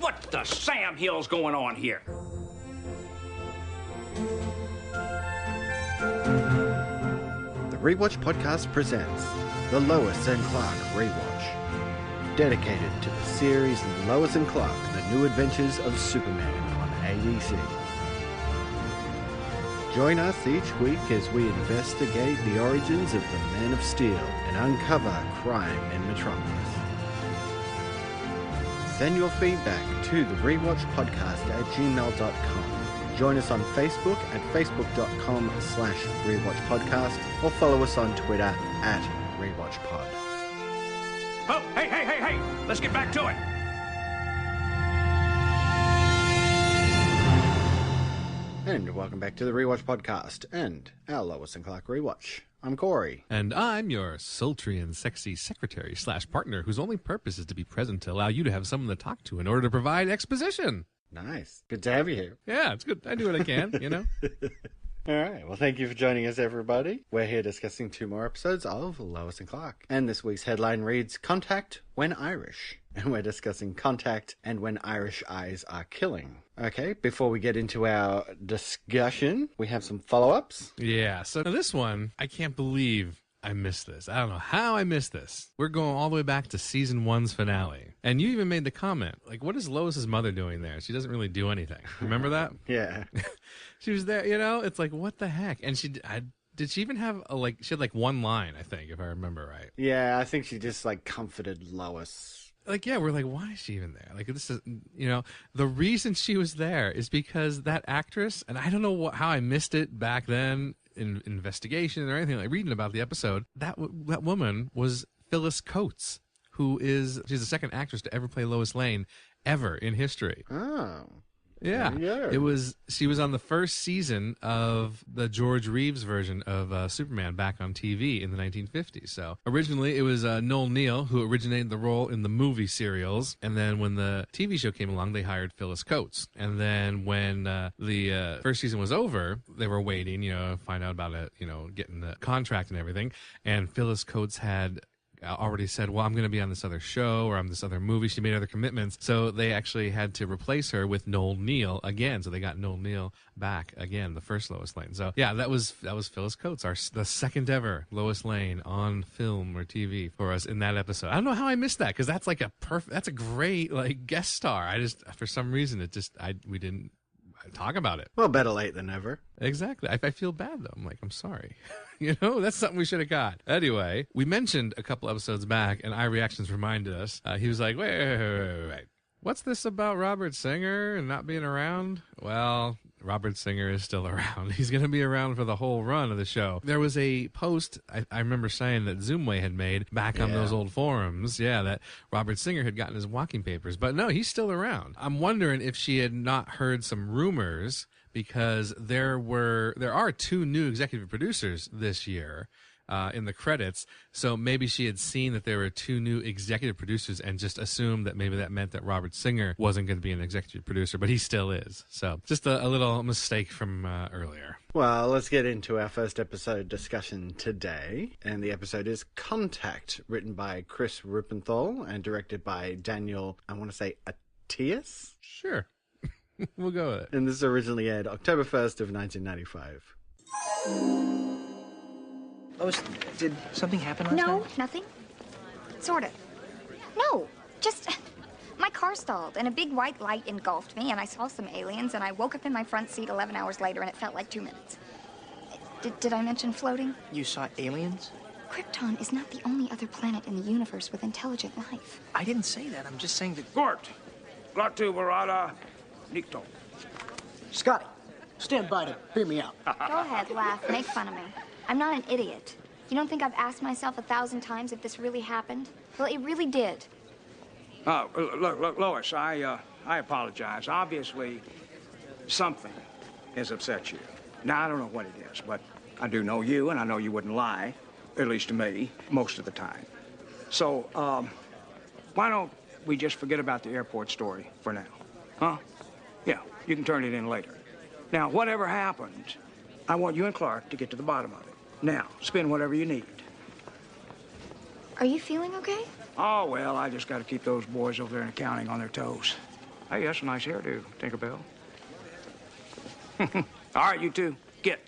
What the Sam Hill's going on here? The Rewatch podcast presents the Lois and Clark Rewatch, dedicated to the series Lois and Clark, The New Adventures of Superman on ABC. Join us each week as we investigate the origins of the Man of Steel and uncover crime in Metropolis. Send your feedback to the rewatchpodcast@gmail.com. Join us on Facebook at facebook.com/rewatchpodcast or follow us on Twitter @rewatchpod. Oh, hey! Let's get back to it. And welcome back to the Rewatch Podcast and our Lois and Clark Rewatch. I'm Cory. And I'm your sultry and sexy secretary/partner whose only purpose is to be present to allow you to have someone to talk to in order to provide exposition. Nice. Good to have you here. Yeah, it's good. I do what I can, you know. All right. Well, thank you for joining us, everybody. We're here discussing 2 more episodes of Lois and Clark. And this week's headline reads, Contact When Irish. And we're discussing Contact and When Irish Eyes Are Killing. Okay, before we get into our discussion, we have some follow-ups. Yeah, so this one, I can't believe I missed this. I don't know how I missed this. We're going all the way back to season 1's finale. And you even made the comment, like, what is Lois's mother doing there? She doesn't really do anything. Remember that? Yeah. She was there, you know? It's like, what the heck? And did she even have she had like one line, I think, if I remember right. Yeah, I think she just like comforted Lois. Like, yeah, we're like, why is she even there? Like, this is, you know, the reason she was there is because that actress, and I don't know how I missed it back then in investigation or anything, like reading about the episode, that woman was Phyllis Coates, she's the second actress to ever play Lois Lane ever in history. Oh. Yeah, she was on the first season of the George Reeves version of Superman back on TV in the 1950s. So originally it was Noel Neill who originated the role in the movie serials, and then when the TV show came along, they hired Phyllis Coates. And then when the first season was over, they were waiting, you know, to find out about it, you know, getting the contract and everything. And Phyllis Coates had already said, well, I'm going to be on this other show or on this other movie. She made other commitments. So they actually had to replace her with Noel Neill again. So they got Noel Neill back again, the first Lois Lane. So yeah, that was Phyllis Coates, the second ever Lois Lane on film or TV for us in that episode. I don't know how I missed that, because that's like that's a great like guest star. I just, for some reason, we didn't talk about it. Well, better late than never. Exactly. I feel bad though. I'm like, I'm sorry. You know, that's something we should have got. Anyway, we mentioned a couple episodes back, and iReactions reminded us. He was like, wait. What's this about Robert Singer and not being around? Well, Robert Singer is still around. He's going to be around for the whole run of the show. There was a post, I remember saying, that Zoomway had made back on those old forums, that Robert Singer had gotten his walking papers. But no, he's still around. I'm wondering if she had not heard some rumors, because there are 2 new executive producers this year in the credits. So maybe she had seen that there were 2 new executive producers and just assumed that maybe that meant that Robert Singer wasn't going to be an executive producer, but he still is. So just a little mistake from earlier. Well, let's get into our first episode discussion today. And the episode is Contact, written by Chris Rupenthal and directed by Daniel, I want to say, Attias? Sure. We'll go with it. And this originally aired October 1st of 1995. Lois, did something happen last night? No, nothing. Sort of. No, just my car stalled and a big white light engulfed me and I saw some aliens and I woke up in my front seat 11 hours later and it felt like 2 minutes. Did I mention floating? You saw aliens? Krypton is not the only other planet in the universe with intelligent life. I didn't say that. I'm just saying that... Gort, Latu Barada, Nikto. Scotty, stand by to hear me out. Go ahead, laugh, make fun of me. I'm not an idiot. You don't think I've asked myself 1,000 times if this really happened? Well, it really did. Look, Lois, I apologize. Obviously, something has upset you. Now, I don't know what it is, but I do know you, and I know you wouldn't lie, at least to me, most of the time. So, why don't we just forget about the airport story for now? Huh? Yeah, you can turn it in later. Now, whatever happened, I want you and Clark to get to the bottom of it. Now, spend whatever you need. Are you feeling okay? Oh, well, I just got to keep those boys over there in accounting on their toes. Hey, that's a nice hairdo, Tinkerbell. All right, you two, get.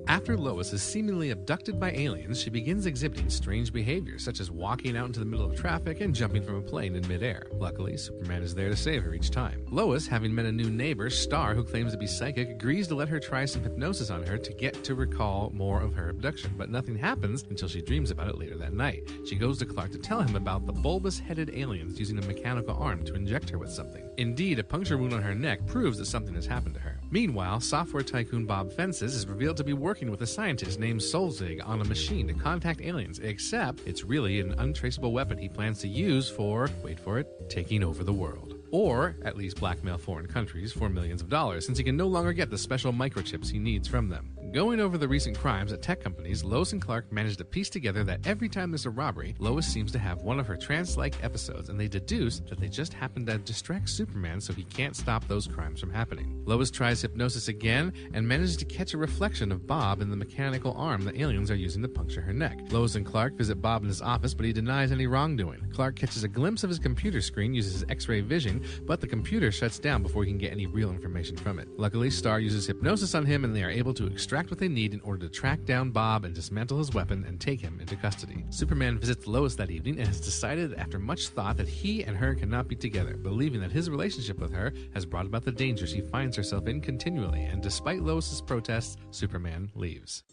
After Lois is seemingly abducted by aliens, she begins exhibiting strange behaviors, such as walking out into the middle of traffic and jumping from a plane in midair. Luckily, Superman is there to save her each time. Lois, having met a new neighbor, Star, who claims to be psychic, agrees to let her try some hypnosis on her to get to recall more of her abduction, but nothing happens until she dreams about it later that night. She goes to Clark to tell him about the bulbous-headed aliens using a mechanical arm to inject her with something. Indeed, a puncture wound on her neck proves that something has happened to her. Meanwhile, software tycoon Bob Fences is revealed to be working with a scientist named Solzig on a machine to contact aliens, except it's really an untraceable weapon he plans to use for, wait for it, taking over the world. Or at least blackmail foreign countries for millions of dollars, since he can no longer get the special microchips he needs from them. Going over the recent crimes at tech companies, Lois and Clark manage to piece together that every time there's a robbery, Lois seems to have one of her trance-like episodes, and they deduce that they just happen to distract Superman so he can't stop those crimes from happening. Lois tries hypnosis again and manages to catch a reflection of Bob in the mechanical arm the aliens are using to puncture her neck. Lois and Clark visit Bob in his office, but he denies any wrongdoing. Clark catches a glimpse of his computer screen, uses his X-ray vision, but the computer shuts down before he can get any real information from it. Luckily, Star uses hypnosis on him, and they are able to extract what they need in order to track down Bob and dismantle his weapon and take him into custody. Superman visits Lois that evening and has decided after much thought that he and her cannot be together, believing that his relationship with her has brought about the danger she finds herself in continually, and despite Lois's protests, Superman leaves.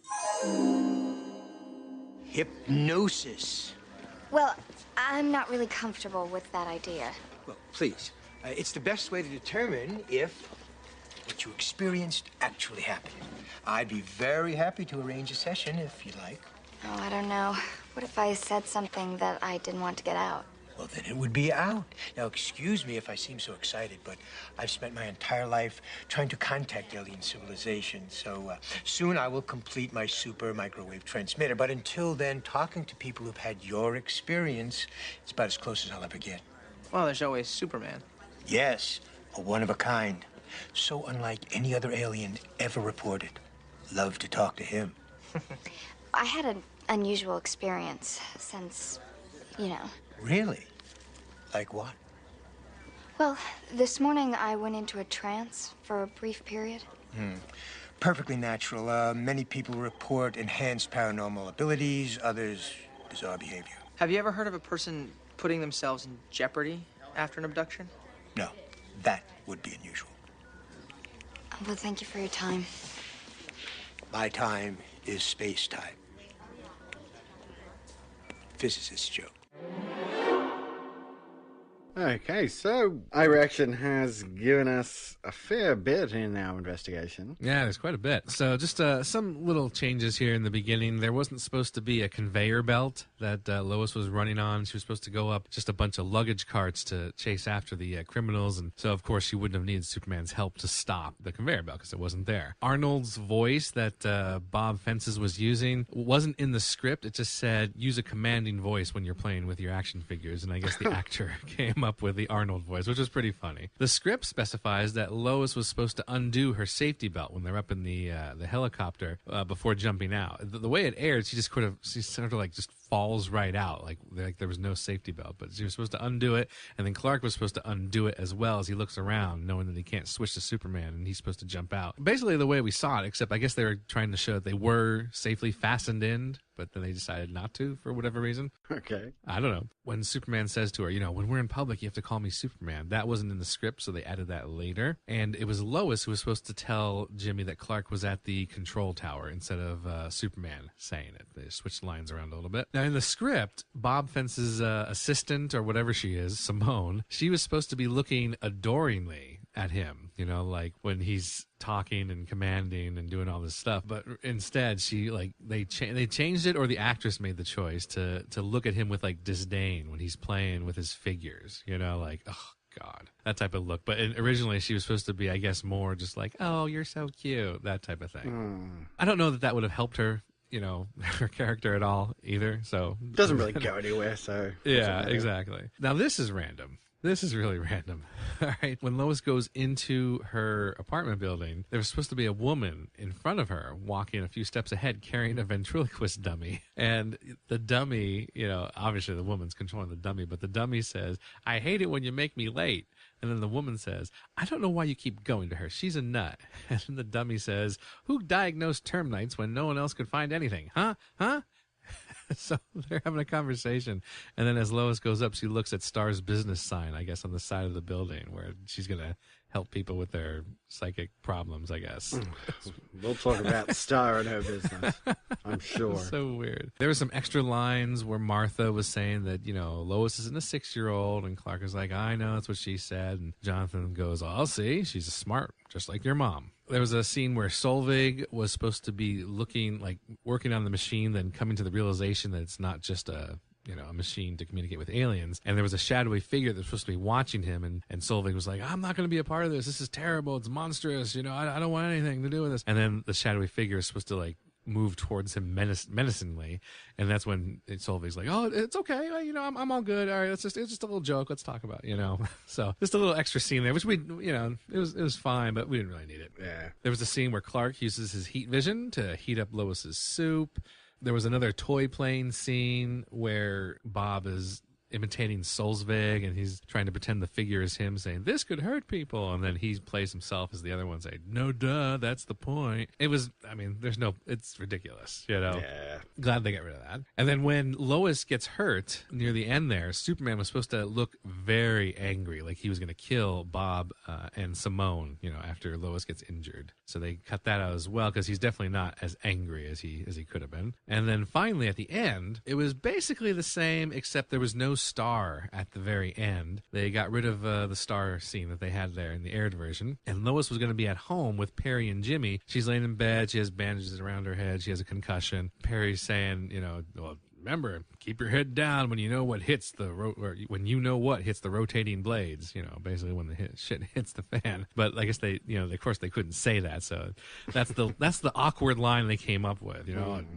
Hypnosis. Well, I'm not really comfortable with that idea. Well, please. It's the best way to determine if what you experienced actually happened. I'd be very happy to arrange a session if you'd like. Oh, I don't know. What if I said something that I didn't want to get out? Well, then it would be out. Now, excuse me if I seem so excited, but I've spent my entire life trying to contact alien civilization. So soon I will complete my super microwave transmitter. But until then, talking to people who've had your experience is about as close as I'll ever get. Well, there's always Superman. Yes, a one of a kind. So unlike any other alien ever reported. Love to talk to him. I had an unusual experience since, you know. Really? Like what? Well, this morning I went into a trance for a brief period. Perfectly natural. Many people report enhanced paranormal abilities, others bizarre behavior. Have you ever heard of a person putting themselves in jeopardy after an abduction? No, that would be unusual. Well, thank you for your time. My time is space-time. Physicist joke. Okay, so iReaction has given us a fair bit in our investigation. Yeah, there's quite a bit. So just some little changes here in the beginning. There wasn't supposed to be a conveyor belt that Lois was running on. She was supposed to go up just a bunch of luggage carts to chase after the criminals. And so, of course, she wouldn't have needed Superman's help to stop the conveyor belt because it wasn't there. Arnold's voice that Bob Fences was using wasn't in the script. It just said, use a commanding voice when you're playing with your action figures. And I guess the actor came up with the Arnold voice, which was pretty funny. The script specifies that Lois was supposed to undo her safety belt when they're up in the helicopter before jumping out. The way it aired, she sort of like just falls right out, like there was no safety belt. But she was supposed to undo it, and then Clark was supposed to undo it as well as he looks around, knowing that he can't switch to Superman, and he's supposed to jump out. Basically the way we saw it, except I guess they were trying to show that they were safely fastened in, but then they decided not to for whatever reason. Okay. I don't know. When Superman says to her, when we're in public, you have to call me Superman. That wasn't in the script, so they added that later. And it was Lois who was supposed to tell Jimmy that Clark was at the control tower instead of Superman saying it. They switched lines around a little bit. Now, in the script, Bob Fence's assistant, or whatever she is, Simone, she was supposed to be looking adoringly at him, like when he's talking and commanding and doing all this stuff. But instead, they changed it, or the actress made the choice to look at him with like disdain when he's playing with his figures, like, oh God, that type of look. But originally she was supposed to be, I guess, more just like, oh, you're so cute, that type of thing. I don't know that would have helped her, her character at all either. So Doesn't really go anywhere, so. Yeah, exactly. Now this is random. This is really random. All right. When Lois goes into her apartment building, there was supposed to be a woman in front of her walking a few steps ahead carrying a ventriloquist dummy. And the dummy, obviously the woman's controlling the dummy, but the dummy says, "I hate it when you make me late." And then the woman says, "I don't know why you keep going to her. She's a nut." And then the dummy says, "Who diagnosed termites when no one else could find anything? Huh? Huh?" So they're having a conversation. And then as Lois goes up, she looks at Star's business sign, I guess, on the side of the building where she's going to help people with their psychic problems, I guess. We'll talk about Star and her business, I'm sure. So weird. There were some extra lines where Martha was saying that, Lois isn't a 6-year-old, and Clark is like, "I know, that's what she said." And Jonathan goes, "I'll see. She's smart, just like your mom." There was a scene where Solveig was supposed to be working on the machine, then coming to the realization that it's not just a machine to communicate with aliens. And there was a shadowy figure that was supposed to be watching him. And Solveig was like, "I'm not going to be a part of this. This is terrible. It's monstrous. I don't want anything to do with this." And then the shadowy figure is supposed to move towards him menacingly. And that's when Solveig's like, "Oh, it's okay. I'm all good. All right, it's just a little joke. Let's talk about, So just a little extra scene there, which it was fine, but we didn't really need it. Yeah. There was a scene where Clark uses his heat vision to heat up Lois's soup. There was another toy plane scene where Bob is imitating Solveig, and he's trying to pretend the figure is him, saying, "This could hurt people," and then he plays himself as the other one, saying, "No, duh, that's the point." It's ridiculous, Yeah. Glad they got rid of that. And then when Lois gets hurt near the end there, Superman was supposed to look very angry, like he was going to kill Bob and Simone, after Lois gets injured. So they cut that out as well, because he's definitely not as angry as he could have been. And then finally at the end, it was basically the same, except there was no Star at the very end. They got rid of the Star scene that they had there in the aired version. And Lois was going to be at home with Perry and Jimmy. She's laying in bed. She has bandages around her head. She has a concussion. Perry's saying, "Well, remember, keep your head down when you know what hits the rotating blades." Basically when the shit hits the fan. But I guess they, of course they couldn't say that. So that's the awkward line they came up with.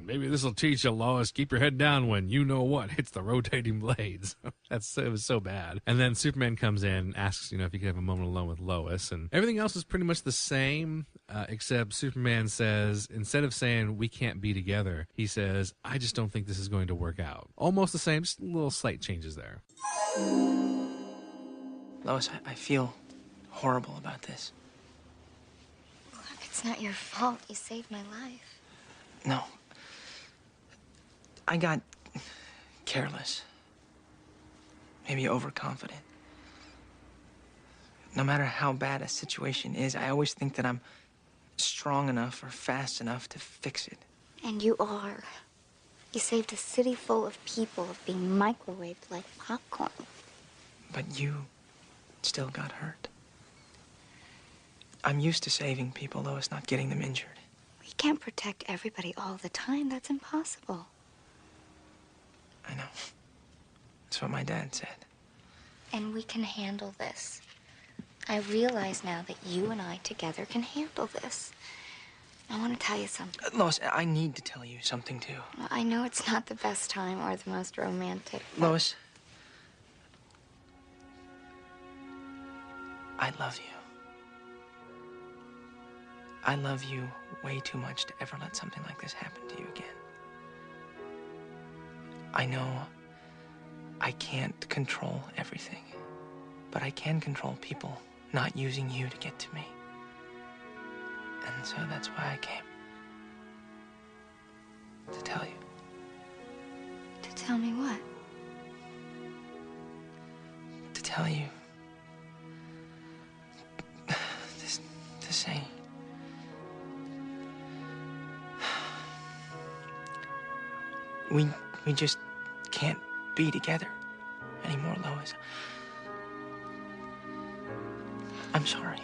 Maybe this will teach you, Lois. Keep your head down when you know what hits the rotating blades. It was so bad. And then Superman comes in, asks, if he could have a moment alone with Lois, and everything else is pretty much the same, except Superman says, instead of saying "we can't be together," he says, "I just don't think this is going to work out." Almost the same, just little slight changes there. Lois, I feel horrible about this. Clark, it's not your fault. You saved my life. No. I got careless. Maybe overconfident. No matter how bad a situation is, I always think that I'm strong enough or fast enough to fix it. And you are. You saved a city full of people of being microwaved like popcorn. But you still got hurt. I'm used to saving people, Lois, not getting them injured. We can't protect everybody all the time. That's impossible. I know. That's what my dad said. And we can handle this. I realize now that you and I together can handle this. I want to tell you something. Lois, I need to tell you something, too. I know it's not the best time or the most romantic. Lois, I love you. I love you way too much to ever let something like this happen to you again. I know I can't control everything, but I can control people not using you to get to me. And so that's why I came. To tell you. To tell me what? To tell you. To say. We just can't be together anymore, Lois. I'm sorry.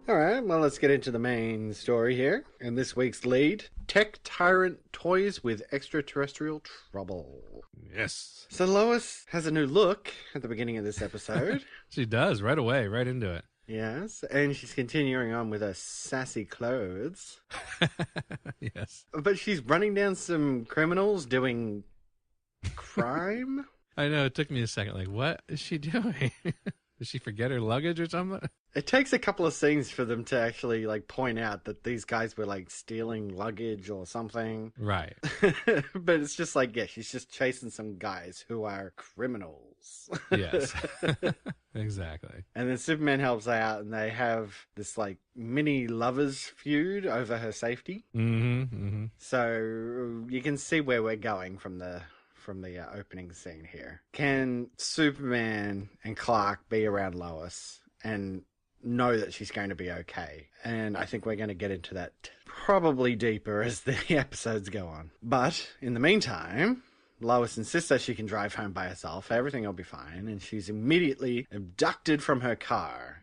All right, well, let's get into the main story here. And this week's lead, Tech Tyrant toys with extraterrestrial trouble. Yes. So Lois has a new look at the beginning of this episode. She does, right away, right into it. Yes, and she's continuing on with her sassy clothes. Yes. But she's running down some criminals doing crime. I know, it took me a second. Like, what is she doing? Did she forget her luggage or something? It takes a couple of scenes for them to actually like point out that these guys were like stealing luggage or something. Right. But it's just like, yeah, she's just chasing some guys who are criminals. Yes. Exactly. And then Superman helps out and they have this like mini lovers feud over her safety. So you can see where we're going from the opening scene here. Can Superman and Clark be around Lois and know that she's going to be okay? And I think we're going to get into that probably deeper as the episodes go on. But in the meantime, Lois insists that she can drive home by herself. Everything will be fine. And she's immediately abducted from her car,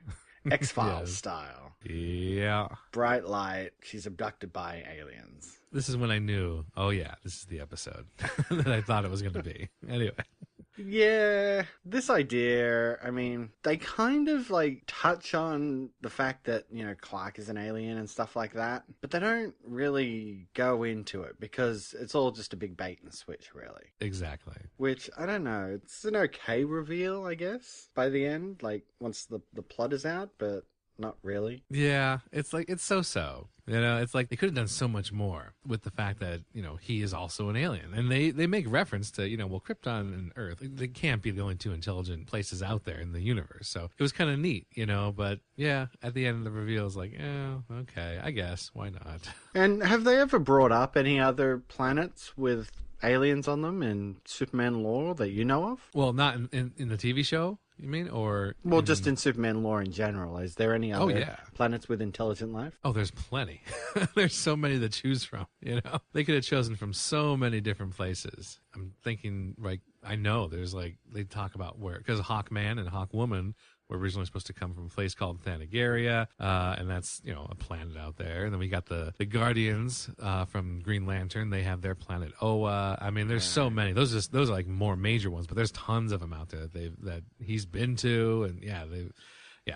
X-Files Yes. style. Yeah. Bright light. She's abducted by aliens. This is when I knew, oh yeah, this is the episode that I thought it was going to be. Anyway. Yeah, this idea, I mean, they kind of like touch on the fact that, you know, Clark is an alien and stuff like that, but they don't really go into it because it's all just a big bait and switch, really. Exactly. Which, I don't know, it's an okay reveal, I guess, by the end, like once the plot is out, but not really. Yeah, it's like, it's so-so. You know, it's like they could have done so much more with the fact that, you know, he is also an alien. And they make reference to, you know, well, Krypton and Earth, they can't be the only two intelligent places out there in the universe. So it was kind of neat, you know, but yeah, at the end of the reveal, it's like, oh, okay, I guess, why not? And have they ever brought up any other planets with aliens on them in Superman lore that you know of? Well, not in the TV show, you mean? Or well, just in Superman lore in general. Is there any other Oh, planets with intelligent life? Oh, there's plenty. There's so many to choose from, you know? They could have chosen from so many different places. I'm thinking, like, I know there's like, they talk about where, because Hawkman and Hawkwoman were originally supposed to come from a place called Thanageria, and that's, you know, a planet out there. And then we got the Guardians from Green Lantern. They have their planet Oa. I mean, there's so many. Those are like more major ones, but there's tons of them out there that he's been to, and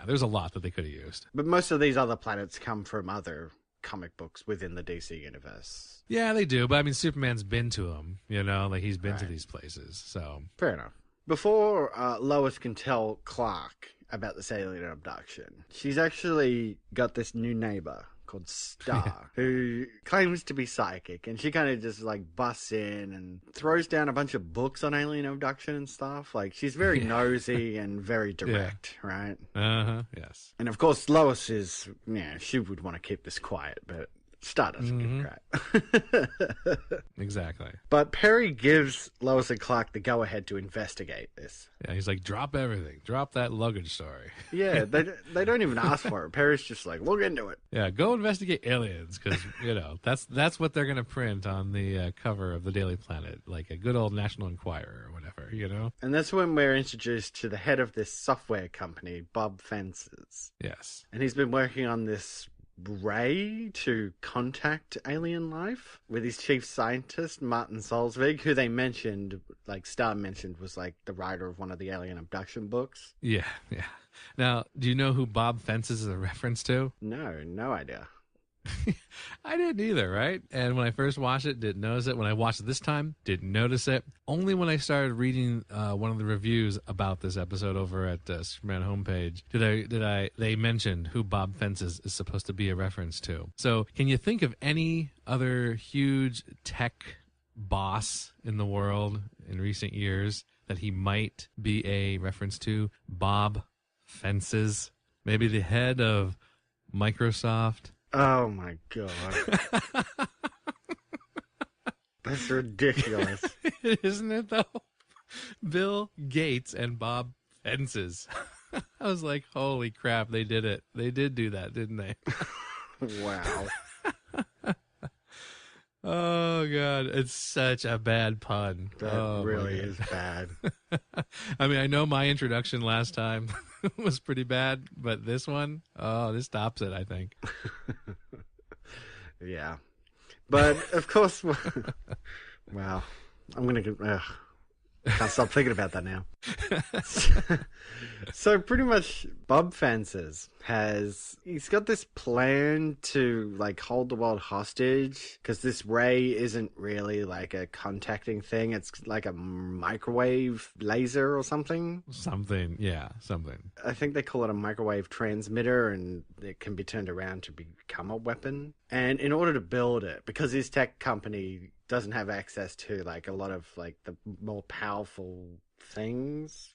there's a lot that they could have used. But most of these other planets come from other comic books within the DC universe. Yeah, they do. But I mean, Superman's been to them, you know, like he's been to these places. So fair enough. Before Lois can tell Clark about this alien abduction, she's actually got this new neighbor called Star who claims to be psychic, and she kind of just like busts in and throws down a bunch of books on alien abduction and stuff. Like, she's very nosy and very direct, right? Yes. And of course Lois is, yeah, she would want to keep this quiet, but Star doesn't give a crap. Exactly. But Perry gives Lois and Clark the go-ahead to investigate this. Yeah, he's like, drop everything. Drop that luggage story. Yeah, they don't even ask for it. Perry's just like, look into it. Yeah, go investigate aliens, because, you know, that's what they're going to print on the cover of the Daily Planet, like a good old National Enquirer or whatever, you know? And that's when we're introduced to the head of this software company, Bob Fences. Yes. And he's been working on this ray to contact alien life with his chief scientist, Martin Solzvig, who they mentioned, like Star mentioned, was like the writer of one of the alien abduction books. Yeah. Now, do you know who Bob Fences is a reference to? No idea. I didn't either, right? And when I first watched it, didn't notice it. When I watched it this time, didn't notice it. Only when I started reading one of the reviews about this episode over at Superman homepage they mentioned who Bob Fences is supposed to be a reference to. So, can you think of any other huge tech boss in the world in recent years that he might be a reference to? Bob Fences, maybe the head of Microsoft. Oh my god. That's ridiculous. Isn't it, though? Bill Gates and Bob Fences. I was like, holy crap, they did it. They did do that, didn't they? Wow. Oh, God. It's such a bad pun. That really is bad. I mean, I know my introduction last time was pretty bad, but this one, this tops it, I think. Yeah. But, of course, wow. I'm going to... Can't stop thinking about that now. So pretty much Bob Fences he's got this plan to like hold the world hostage because this ray isn't really like a contacting thing. It's like a microwave laser or something. Something. I think they call it a microwave transmitter, and it can be turned around to become a weapon. And in order to build it, because his tech company doesn't have access to like a lot of like the more powerful things,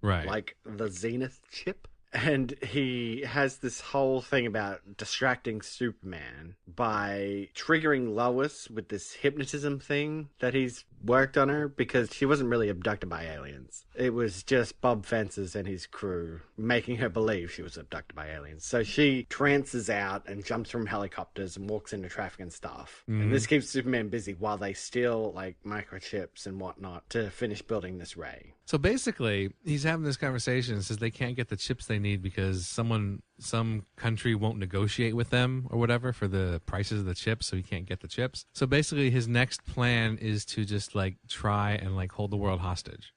Right. like the Zenith chip. And he has this whole thing about distracting Superman by triggering Lois with this hypnotism thing that he's worked on her, because she wasn't really abducted by aliens. It was just Bob Fences and his crew making her believe she was abducted by aliens. So she trances out and jumps from helicopters and walks into traffic and stuff. Mm-hmm. And this keeps Superman busy while they steal like microchips and whatnot to finish building this ray. So basically, he's having this conversation and says they can't get the chips they need because some country won't negotiate with them or whatever for the prices of the chips, so he can't get the chips. So basically, his next plan is to just like try and like hold the world hostage.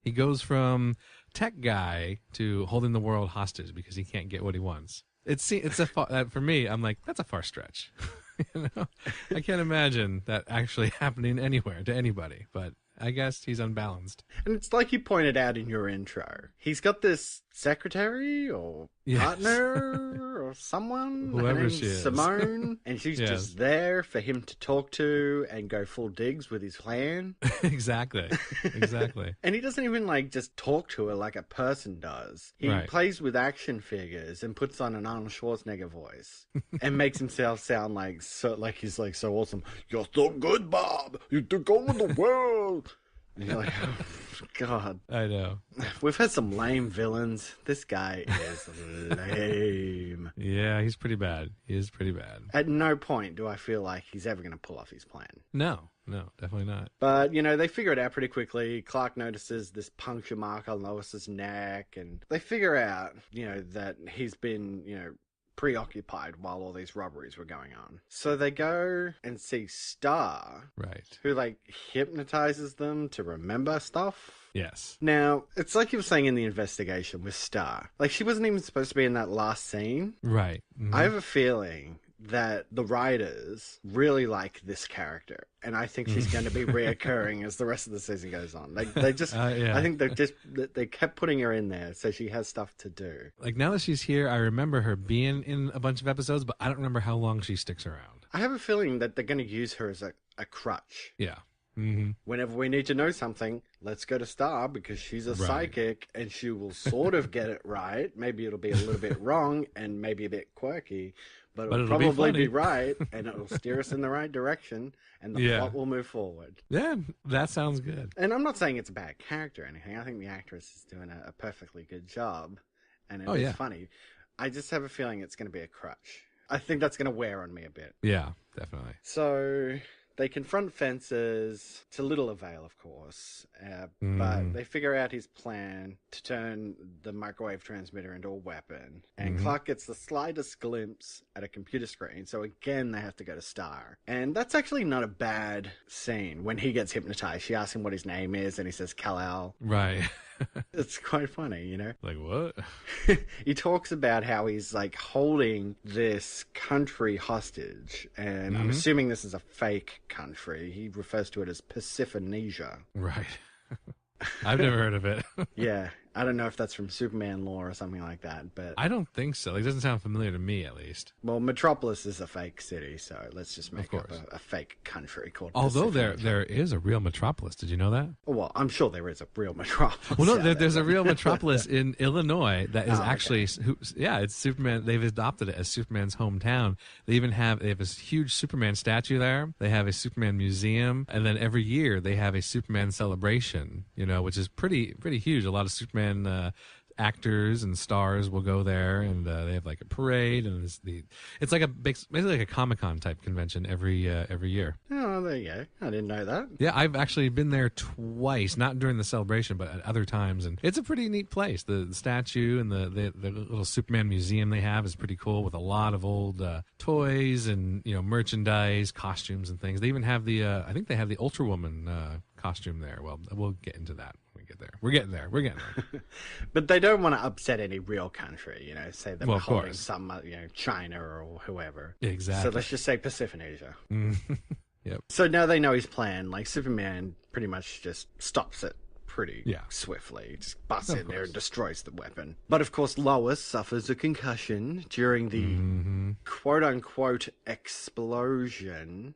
He goes from tech guy to holding the world hostage because he can't get what he wants. For me, I'm like, that's a far stretch. You know? I can't imagine that actually happening anywhere to anybody, but I guess he's unbalanced. And it's like you pointed out in your intro. He's got this secretary or partner or someone, whoever named she is, Simone, and she's just there for him to talk to and go full digs with his plan. Exactly. And he doesn't even like just talk to her like a person does. He plays with action figures and puts on an Arnold Schwarzenegger voice and makes himself sound like he's like so awesome. You're so good, Bob. You took over the world. And you're like, oh, God. I know. We've had some lame villains. This guy is lame. Yeah, he's pretty bad. He is pretty bad. At no point do I feel like he's ever going to pull off his plan. No, definitely not. But, you know, they figure it out pretty quickly. Clark notices this puncture mark on Lois's neck, and they figure out, you know, that he's been, you know, preoccupied while all these robberies were going on. So they go and see Star, who like hypnotizes them to remember stuff. Yes. Now, it's like you were saying in the investigation with Star. Like, she wasn't even supposed to be in that last scene. Right. Mm-hmm. I have a feeling that the writers really like this character, and I think she's going to be reoccurring as the rest of the season goes on. They just, I think they kept putting her in there so she has stuff to do. Like, now that she's here, I remember her being in a bunch of episodes, but I don't remember how long she sticks around. I have a feeling that they're going to use her as a crutch. Yeah. Mm-hmm. Whenever we need to know something, let's go to Star, because she's a psychic and she will sort of get it right. Maybe it'll be a little bit wrong and maybe a bit quirky, but it'll probably be right, and it'll steer us in the right direction, and the plot will move forward. Yeah, that sounds good. And I'm not saying it's a bad character or anything. I think the actress is doing a perfectly good job, and it is funny. I just have a feeling it's going to be a crutch. I think that's going to wear on me a bit. Yeah, definitely. So they confront Fences, to little avail, of course, but they figure out his plan to turn the microwave transmitter into a weapon, and Clark gets the slightest glimpse at a computer screen, so again they have to go to Star. And that's actually not a bad scene. When he gets hypnotized, she asks him what his name is, and he says Kal-El. Right. It's quite funny, you know? Like, what? He talks about how he's, like, holding this country hostage, and I'm assuming this is a fake country. He refers to it as Pasiphanesia. Right. I've never heard of it. Yeah. I don't know if that's from Superman lore or something like that, but I don't think so. It doesn't sound familiar to me, at least. Well, Metropolis is a fake city, so let's just make up a fake country called Although there is a real Metropolis. Did you know that? Well, I'm sure there is a real Metropolis. Well, no, there's a real Metropolis in Illinois that is actually, it's Superman. They've adopted it as Superman's hometown. They have this huge Superman statue there. They have a Superman museum, and then every year they have a Superman celebration, you know, which is pretty huge. A lot of Superman actors and stars will go there, and they have like a parade, and it's like basically like a Comic-Con type convention every year. Oh, there you go. I didn't know that. Yeah, I've actually been there twice, not during the celebration, but at other times, and it's a pretty neat place. The statue and the little Superman museum they have is pretty cool, with a lot of old toys and, you know, merchandise, costumes and things. They even have I think they have the Ultra Woman costume there. Well, we'll get into that when we get there. We're getting there. But they don't want to upset any real country, you know, say that Well, we're of holding course. some, you know, China or whoever. Exactly. So let's just say Pacific Asia. Yep. So now they know his plan. Like, Superman pretty much just stops it pretty Yeah. swiftly. Just busts Of in there course. and destroys the weapon. But of course, Lois suffers a concussion during the quote-unquote explosion.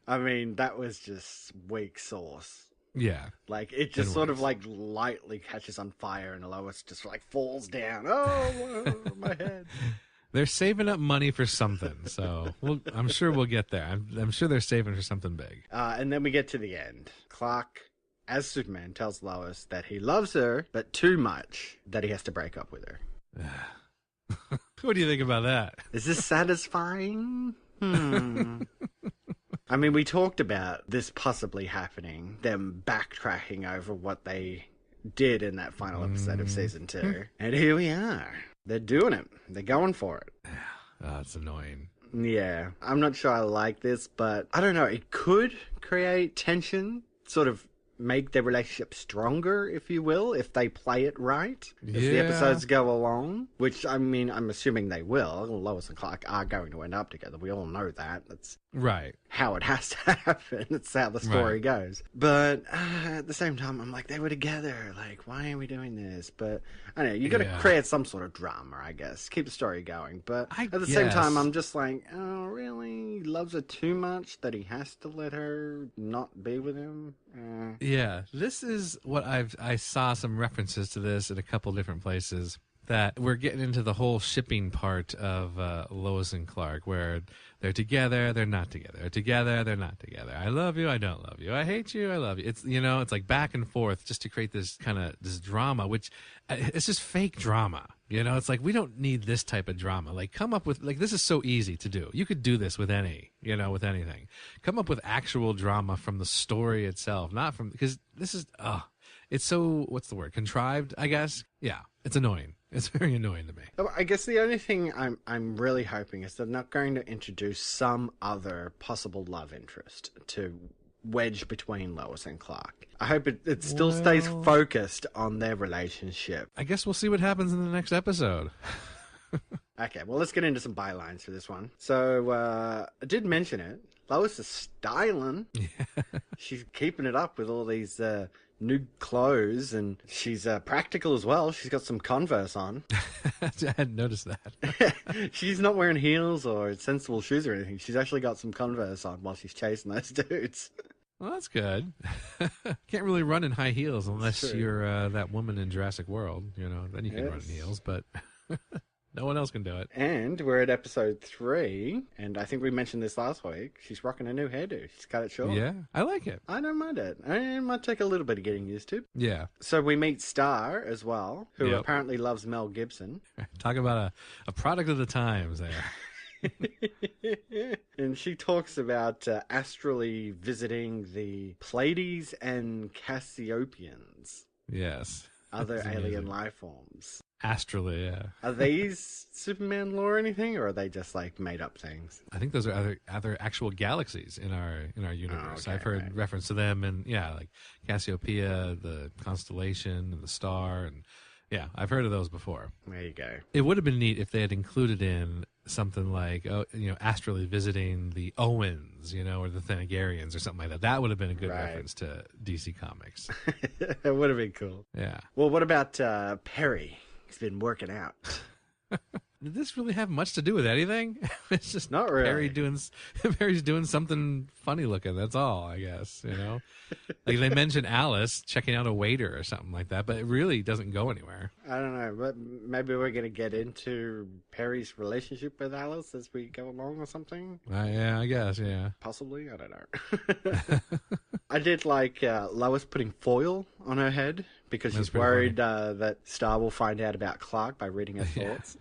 I mean, that was just weak sauce. Yeah. Like, it just sort of, like, lightly catches on fire, and Lois just, like, falls down. Oh, whoa, my head. They're saving up money for something, so I'm sure we'll get there. I'm sure they're saving for something big. And then we get to the end. Clark, as Superman, tells Lois that he loves her, but too much that he has to break up with her. What do you think about that? Is this satisfying? I mean, we talked about this possibly happening, them backtracking over what they did in that final episode of season 2. And here we are. They're doing it. They're going for it. Oh, it's annoying. Yeah. I'm not sure I like this, but I don't know. It could create tension, sort of make their relationship stronger, if you will, if they play it right as the Yeah. episodes go along, which, I mean, I'm assuming they will. Lois and Clark are going to end up together. We all know that. That's Right. how it has to happen. That's how the story Right. goes. But at the same time, I'm like, they were together. Like, why are we doing this? But I don't know. You got to Yeah. create some sort of drama, I guess. Keep the story going. But I at the same time, guess. I'm just like, oh, really? He loves her too much that he has to let her not be with him? Yeah, this is what I saw some references to this in a couple different places, that we're getting into the whole shipping part of Lois and Clark, where they're together, they're not together. They're together, they're not together. I love you, I don't love you. I hate you, I love you. It's, you know, it's like back and forth just to create this kind of this drama, which it's just fake drama. You know, it's like, we don't need this type of drama. Like, come up with, like, this is so easy to do. You could do this with any, you know, with anything. Come up with actual drama from the story itself, not from, because this is, it's so, what's the word, contrived, I guess? Yeah, it's annoying. It's very annoying to me. I guess the only thing I'm really hoping is they're not going to introduce some other possible love interest to wedge between Lois and Clark. I hope it still stays focused on their relationship. I guess we'll see what happens in the next episode. Okay, well, let's get into some bylines for this one. So, I did mention it. Lois is styling. She's keeping it up with all these new clothes, and she's practical as well. She's got some Converse on. I hadn't noticed that. She's not wearing heels or sensible shoes or anything. She's actually got some Converse on while she's chasing those dudes. Well, that's good. Can't really run in high heels unless true. you're that woman in Jurassic World. You know, then you can run in Yes. heels, but no one else can do it. And we're at episode 3, and I think we mentioned this last week. She's rocking a new hairdo. She's cut it short. Yeah, I like it. I don't mind it. It might take a little bit of getting used to. Yeah. So we meet Star as well, who Yep. apparently loves Mel Gibson. Talk about a product of the times there. And she talks about astrally visiting the Pleiades and Cassiopeans, Yes. other That's alien amazing. life forms. Astrally, yeah. Are these Superman lore or anything, or are they just like made up things? I think those are other actual galaxies in our universe. okay, I've heard right. reference to them, and yeah, like Cassiopeia, the constellation, and the star, and yeah, I've heard of those before. There you go. It would have been neat if they had included in something like, astrally visiting the Owens, or the Thanagarians or something like that. That would have been a good Right. reference to DC Comics. It would have been cool. Yeah. Well, what about Perry? He's been working out. Did this really have much to do with anything? It's just Not really. Perry's doing something funny looking. That's all, I guess. Like they mentioned Alice checking out a waiter or something like that, but it really doesn't go anywhere. I don't know, but maybe we're going to get into Perry's relationship with Alice as we go along or something. Yeah, I guess. Yeah. Possibly, I don't know. I did like Lois putting foil on her head because That's she's pretty worried that Star will find out about Clark by reading her thoughts.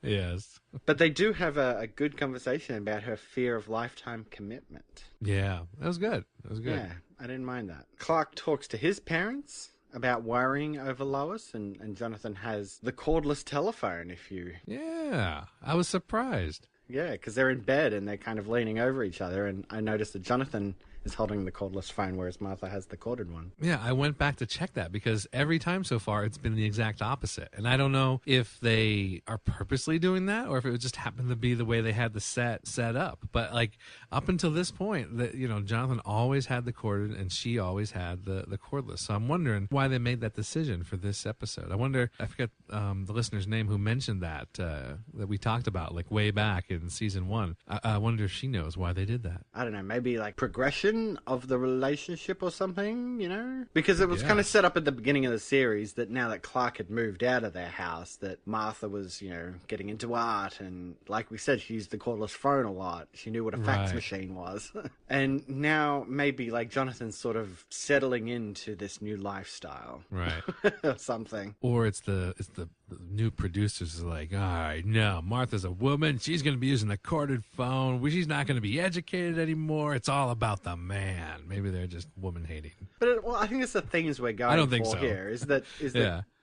Yes. But they do have a good conversation about her fear of lifetime commitment. Yeah. That was good. That was good. Yeah, I didn't mind that. Clark talks to his parents about worrying over Lois, and Jonathan has the cordless telephone, Yeah. I was surprised. Yeah, because they're in bed and they're kind of leaning over each other, and I noticed that Jonathan is holding the cordless phone, whereas Martha has the corded one. Yeah, I went back to check that because every time so far it's been the exact opposite. And I don't know if they are purposely doing that or if it just happened to be the way they had the set up. But like up until this point, Jonathan always had the corded and she always had the cordless. So I'm wondering why they made that decision for this episode. I wonder, I forget the listener's name who mentioned that we talked about like way back in season 1. I wonder if she knows why they did that. I don't know, maybe like progression of the relationship or something, Because it was kind of set up at the beginning of the series that now that Clark had moved out of their house, that Martha was, getting into art. And like we said, she used the cordless phone a lot. She knew what a fax machine was. And now maybe like Jonathan's sort of settling into this new lifestyle. Right. Or something. Or it's the new producers are like, all right, no, Martha's a woman. She's going to be using the corded phone. She's not going to be educated anymore. It's all about the man. Maybe they're just woman hating. But I think it's the themes we're going for here. Is that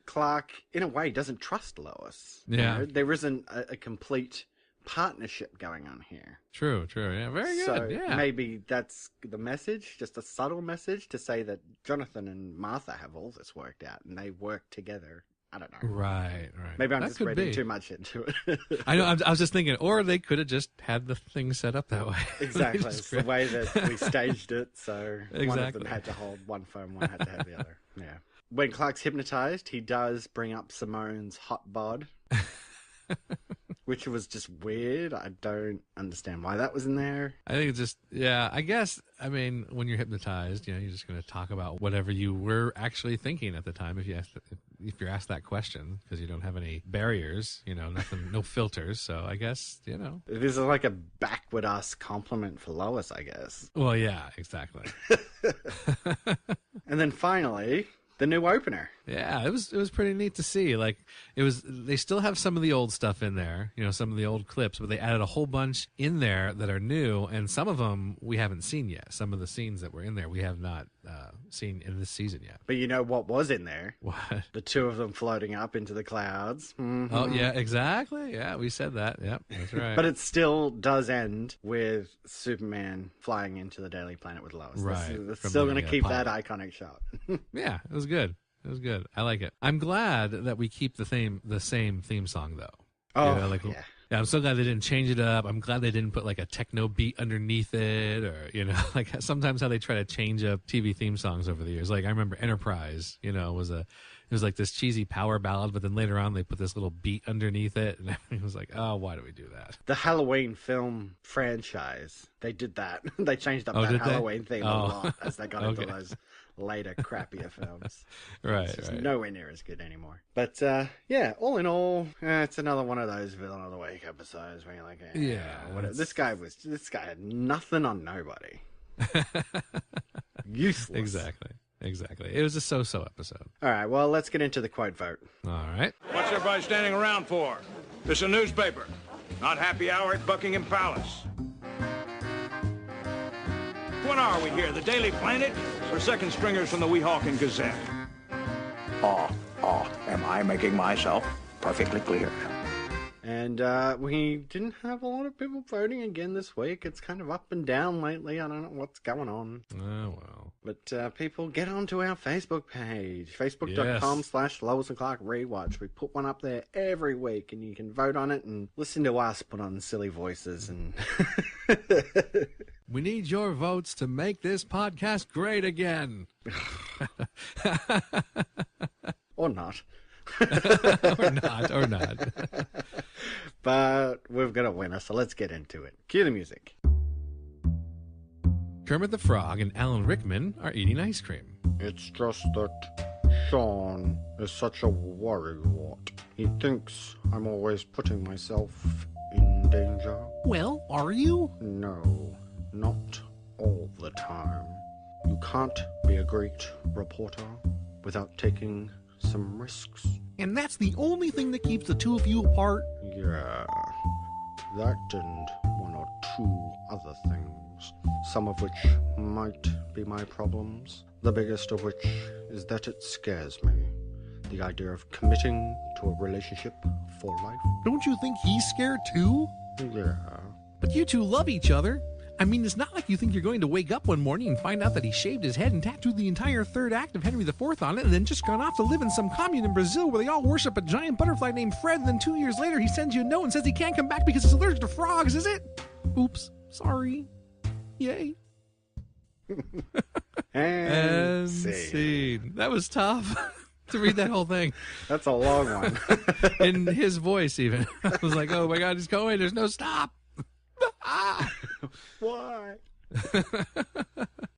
Clark, in a way, doesn't trust Lois. Yeah. There isn't a complete partnership going on here. True. Yeah, very good. So yeah. maybe that's the message, just a subtle message to say that Jonathan and Martha have all this worked out and they work together. I don't know. Right. Maybe I'm just reading too much into it. I know. I was just thinking, or they could have just had the thing set up that way. Exactly. It's the way that we staged it. So one of them had to hold one phone, one had to have the other. Yeah. When Clark's hypnotized, he does bring up Simone's hot bod, which was just weird. I don't understand why that was in there. I think it's just, I guess, when you're hypnotized, you're just going to talk about whatever you were actually thinking at the time if you're asked that question, because you don't have any barriers, nothing, no filters. So I guess, This is like a backward-ass compliment for Lois, I guess. Well, yeah, exactly. And then finally, the new opener. Yeah, it was pretty neat to see. Like, they still have some of the old stuff in there, some of the old clips, but they added a whole bunch in there that are new, and some of them we haven't seen yet. Some of the scenes that were in there we have not seen in this season yet. But you know what was in there? What? The two of them floating up into the clouds. Mm-hmm. Oh, yeah, exactly. Yeah, we said that. Yep, that's right. But it still does end with Superman flying into the Daily Planet with Lois. Right. It's still going to keep that iconic shot. Yeah, it was good. It was good. I like it. I'm glad that we keep the same theme song though. Oh, yeah. Yeah, I'm so glad they didn't change it up. I'm glad they didn't put like a techno beat underneath it, or like sometimes how they try to change up TV theme songs over the years. Like I remember Enterprise, it was like this cheesy power ballad, but then later on they put this little beat underneath it, and it was like, oh, why do we do that? The Halloween film franchise, they did that. They changed up that Halloween theme a lot as they got into those later crappier films. Right. Nowhere near as good anymore. But all in all, it's another one of those Villain of the Week episodes where you're like, whatever. This guy had nothing on nobody. Useless. Exactly. It was a so-so episode. All right, well, let's get into the quote vote. All right. What's everybody standing around for? This is a newspaper, not happy hour at Buckingham Palace. What are we here, the Daily Planet, or second stringers from the Weehawken Gazette? Am I making myself perfectly clear? And we didn't have a lot of people voting again this week. It's kind of up and down lately. I don't know what's going on. Oh, well. But people, get onto our Facebook page, facebook.com/Lois and Clark Rewatch. We put one up there every week, and you can vote on it and listen to us put on silly voices. And we need your votes to make this podcast great again. Or not. or not. But we've got a winner, so let's get into it. Cue the music. Kermit the Frog and Alan Rickman are eating ice cream. It's just that Sean is such a worrywart. He thinks I'm always putting myself in danger. Well, are you? No, not all the time. You can't be a great reporter without taking some risks. And that's the only thing that keeps the two of you apart? Yeah, that and one or two other things, some of which might be my problems. The biggest of which is that it scares me. The idea of committing to a relationship for life. Don't you think he's scared too? Yeah. But you two love each other. I mean, it's not like you think you're going to wake up one morning and find out that he shaved his head and tattooed the entire third act of Henry IV on it and then just gone off to live in some commune in Brazil where they all worship a giant butterfly named Fred, and then 2 years later he sends you a note and says he can't come back because he's allergic to frogs, is it? Oops. Sorry. Yay. and scene. That was tough to read that whole thing. That's a long one. In his voice, even. I was like, oh my God, he's going. There's no stop. Why?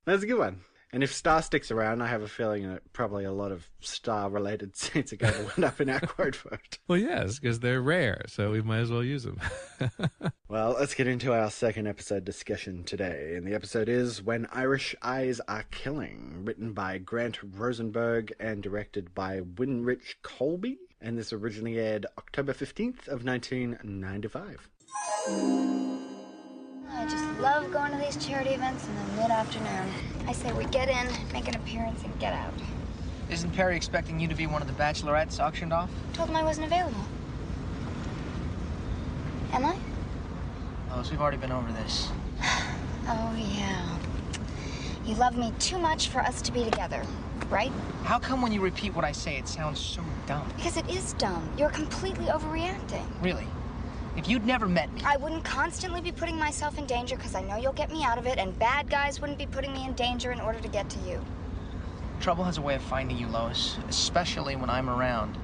That's a good one. And if Star sticks around, I have a feeling that probably a lot of Star-related scenes are going to end up in our quote vote. Well, yes, because they're rare, so we might as well use them. Well, let's get into our second episode discussion today. And the episode is When Irish Eyes Are Killing, written by Grant Rosenberg and directed by Winrich Colby. And this originally aired October 15th of 1995. I just love going to these charity events in the mid-afternoon. I say we get in, make an appearance, and get out. Isn't Perry expecting you to be one of the bachelorettes auctioned off? Told him I wasn't available. Am I? Lois, we've already been over this. Oh, yeah. You love me too much for us to be together, right? How come when you repeat what I say, it sounds so dumb? Because it is dumb. You're completely overreacting. Really? If you'd never met me... I wouldn't constantly be putting myself in danger because I know you'll get me out of it, and bad guys wouldn't be putting me in danger in order to get to you. Trouble has a way of finding you, Lois, especially when I'm around.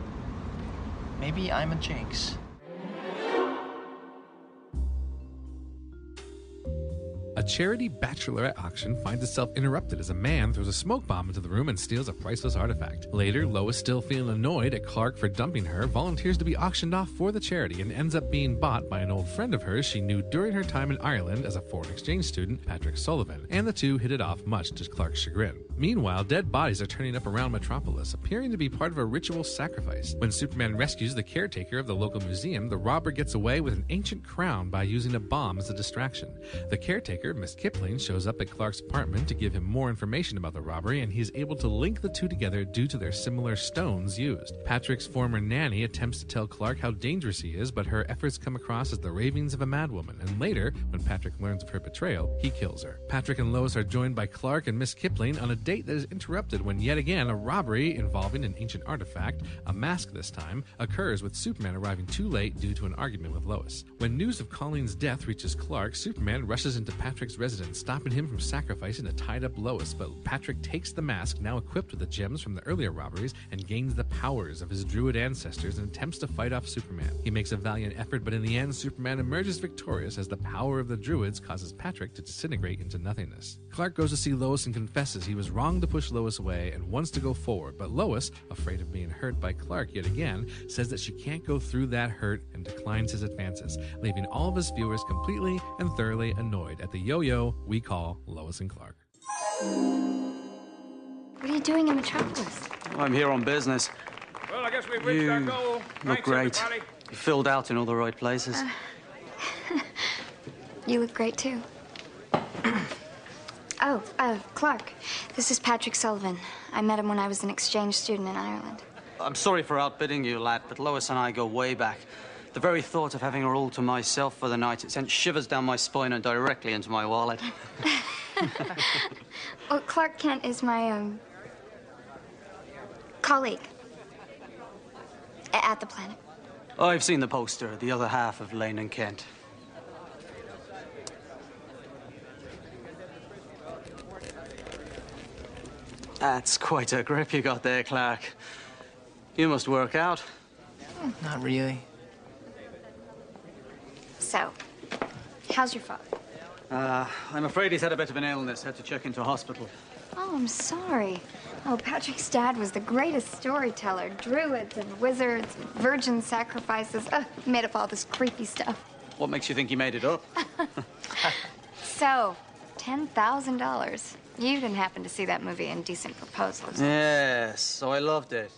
Maybe I'm a jinx. A charity bachelorette auction finds itself interrupted as a man throws a smoke bomb into the room and steals a priceless artifact. Later, Lois, still feeling annoyed at Clark for dumping her, volunteers to be auctioned off for the charity and ends up being bought by an old friend of hers she knew during her time in Ireland as a foreign exchange student, Patrick Sullivan, and the two hit it off much to Clark's chagrin. Meanwhile, dead bodies are turning up around Metropolis, appearing to be part of a ritual sacrifice. When Superman rescues the caretaker of the local museum, the robber gets away with an ancient crown by using a bomb as a distraction. The caretaker, Miss Kipling, shows up at Clark's apartment to give him more information about the robbery, and he is able to link the two together due to their similar stones used. Patrick's former nanny attempts to tell Clark how dangerous he is, but her efforts come across as the ravings of a madwoman, and later, when Patrick learns of her betrayal, he kills her. Patrick and Lois are joined by Clark and Miss Kipling on a date that is interrupted when yet again a robbery involving an ancient artifact, a mask this time, occurs with Superman arriving too late due to an argument with Lois. When news of Colleen's death reaches Clark, Superman rushes into Patrick's residence, stopping him from sacrificing a tied-up Lois, but Patrick takes the mask, now equipped with the gems from the earlier robberies, and gains the powers of his druid ancestors and attempts to fight off Superman. He makes a valiant effort, but in the end, Superman emerges victorious as the power of the druids causes Patrick to disintegrate into nothingness. Clark goes to see Lois and confesses he was wrong to push Lois away and wants to go forward, but Lois, afraid of being hurt by Clark yet again, says that she can't go through that hurt and declines his advances, leaving all of his viewers completely and thoroughly annoyed at the yo-yo we call Lois and Clark. What are you doing in Metropolis? I'm here on business. Well, I guess we've reached our goal. Look Thanks, great. everybody. You filled out in all the right places. You look great, too. Clark, this is Patrick Sullivan. I met him when I was an exchange student in Ireland. I'm sorry for outbidding you, lad, but Lois and I go way back. The very thought of having her all to myself for the night, it sent shivers down my spine and directly into my wallet. Well, Clark Kent is my, colleague at the Planet. I've seen the poster, the other half of Lane and Kent. That's quite a grip you got there, Clark. You must work out. Not really. So, how's your father? I'm afraid he's had a bit of an illness. Had to check into hospital. Oh, I'm sorry. Oh, Patrick's dad was the greatest storyteller. Druids and wizards, and virgin sacrifices. He made up all this creepy stuff. What makes you think he made it up? So, $10,000. You didn't happen to see that movie, Indecent Proposals. Yes, so I loved it.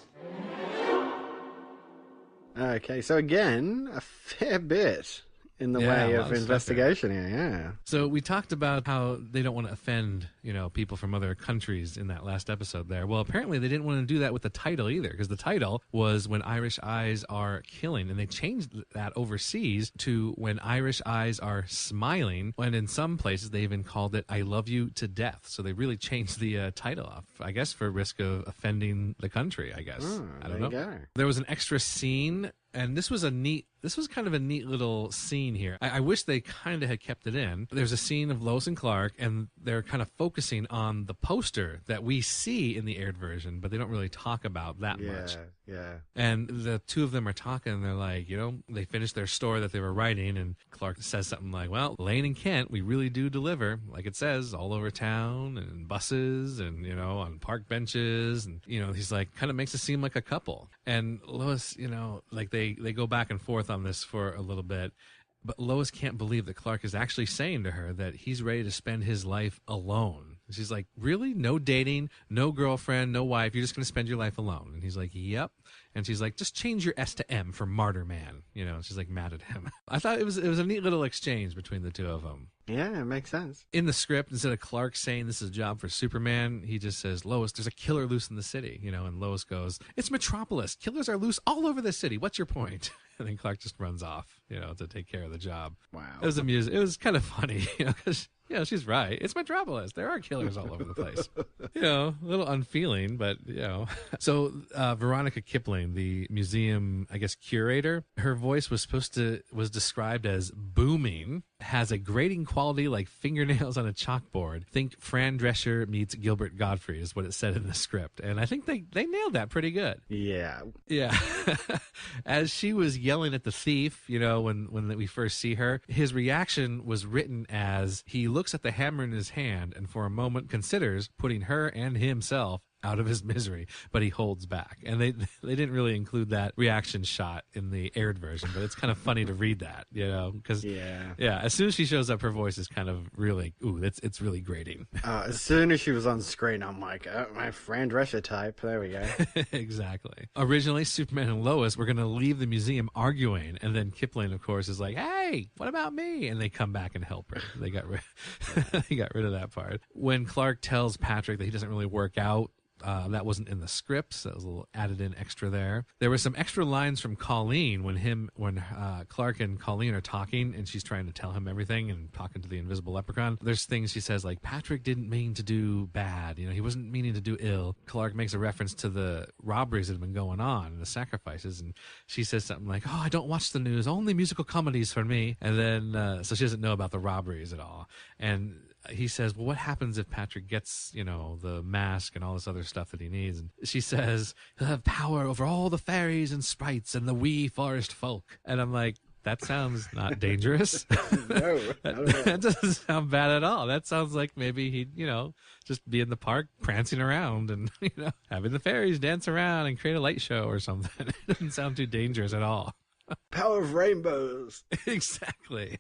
Okay, so again, a fair bit in the Yeah, way a lot of of stuff investigation here. Yeah. So we talked about how they don't want to offend, people from other countries in that last episode there. Well, apparently they didn't want to do that with the title either, because the title was When Irish Eyes Are Killing, and they changed that overseas to When Irish Eyes Are Smiling, and in some places they even called it I Love You to Death. So they really changed the title off, I guess, for risk of offending the country, I guess. I don't know. Go. There was an extra scene, and this was kind of a neat little scene here. I wish they kind of had kept it in. There's a scene of Lois and Clark, and they're kind of focusing on the poster that we see in the aired version, but they don't really talk about that much. Yeah. And the two of them are talking, and they're like, they finished their story that they were writing, and Clark says something like, well, Lane and Kent, we really do deliver, like it says, all over town, and buses, and, on park benches, and, he's like, kind of makes it seem like a couple. And Lois, like they go back and forth on this for a little bit, but Lois can't believe that Clark is actually saying to her that he's ready to spend his life alone. She's like, really? No dating, no girlfriend, no wife. You're just going to spend your life alone. And he's like, yep. And she's like, just change your S to M for Martyr Man. She's like mad at him. I thought it was a neat little exchange between the two of them. Yeah, it makes sense. In the script, instead of Clark saying this is a job for Superman, he just says, Lois, there's a killer loose in the city. And Lois goes, it's Metropolis. Killers are loose all over the city. What's your point? And then Clark just runs off, to take care of the job. Wow. It was amusing. It was kind of funny, because she's right. It's Metropolis. There are killers all over the place. A little unfeeling, but, So Veronica Kipling, the museum, I guess, curator, her voice was described as booming, has a grating quality like fingernails on a chalkboard. Think Fran Drescher meets Gilbert Gottfried is what it said in the script. And I think they nailed that pretty good. Yeah. Yeah. As she was yelling at the thief, when we first see her, his reaction was written as he looks at the hammer in his hand and for a moment considers putting her and himself out of his misery, but he holds back. And they didn't really include that reaction shot in the aired version, but it's kind of funny to read that, because as soon as she shows up, her voice is kind of really, it's really grating. As soon as she was on screen, I'm like, oh, my Fran Drescher type. There we go. Exactly. Originally, Superman and Lois were going to leave the museum arguing, and then Kipling, of course, is like, hey, what about me? And they come back and help her. They got rid of that part. When Clark tells Patrick that he doesn't really work out, that wasn't in the script, so that was a little added in extra there. There were some extra lines from Colleen when Clark and Colleen are talking, and she's trying to tell him everything and talking to the invisible leprechaun. There's things she says like, Patrick didn't mean to do bad. He wasn't meaning to do ill. Clark makes a reference to the robberies that have been going on and the sacrifices, and she says something like, oh, I don't watch the news, only musical comedies for me. And then, so she doesn't know about the robberies at all. And he says, well, what happens if Patrick gets, the mask and all this other stuff that he needs? And she says, he'll have power over all the fairies and sprites and the wee forest folk. And I'm like, that sounds not dangerous. No, that doesn't sound bad at all. That sounds like maybe he'd, just be in the park prancing around and, having the fairies dance around and create a light show or something. It doesn't sound too dangerous at all. Power of rainbows. Exactly.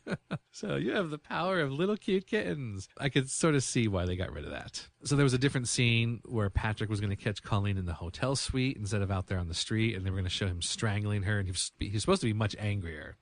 So you have the power of little cute kittens. I could sort of see why they got rid of that. So there was a different scene where Patrick was going to catch Colleen in the hotel suite instead of out there on the street, and they were going to show him strangling her, and he's supposed to be much angrier,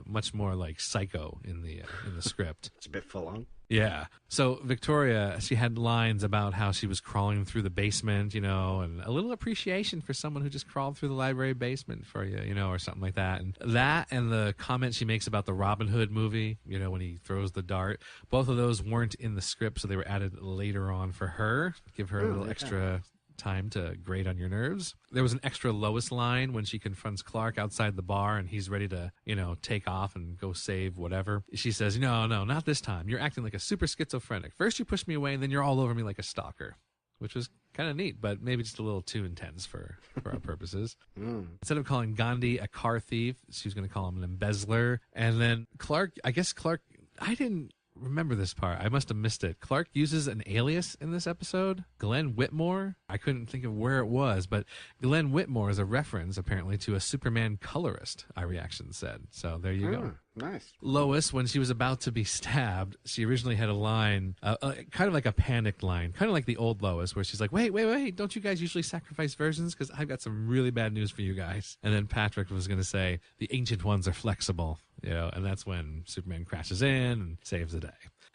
much more like Psycho in the script. It's a bit full on. Yeah. So Victoria, she had lines about how she was crawling through the basement, and a little appreciation for someone who just crawled through the library basement for you, or something like that. And the comment she makes about the Robin Hood movie, when he throws the dart, both of those weren't in the script, so they were added later on for her. Give her a little extra time to grate on your nerves. There was an extra Lois line when she confronts Clark outside the bar and he's ready to, take off and go save whatever. She says, no, not this time. You're acting like a super schizophrenic. First you push me away and then you're all over me like a stalker, which was kind of neat, but maybe just a little too intense for our purposes. Instead of calling Gandhi a car thief, she was going to call him an embezzler. And then Clark, I didn't remember this part. I must have missed it. Clark uses an alias in this episode, Glenn Whitmore. I couldn't think of where it was, but Glenn Whitmore is a reference apparently to a Superman colorist, iReaction said. So there you go. Nice. Lois, when she was about to be stabbed, she originally had a line, kind of like a panicked line, kind of like the old Lois, where she's like, wait, don't you guys usually sacrifice virgins? Because I've got some really bad news for you guys. And then Patrick was going to say, the ancient ones are flexible, and that's when Superman crashes in and saves the day.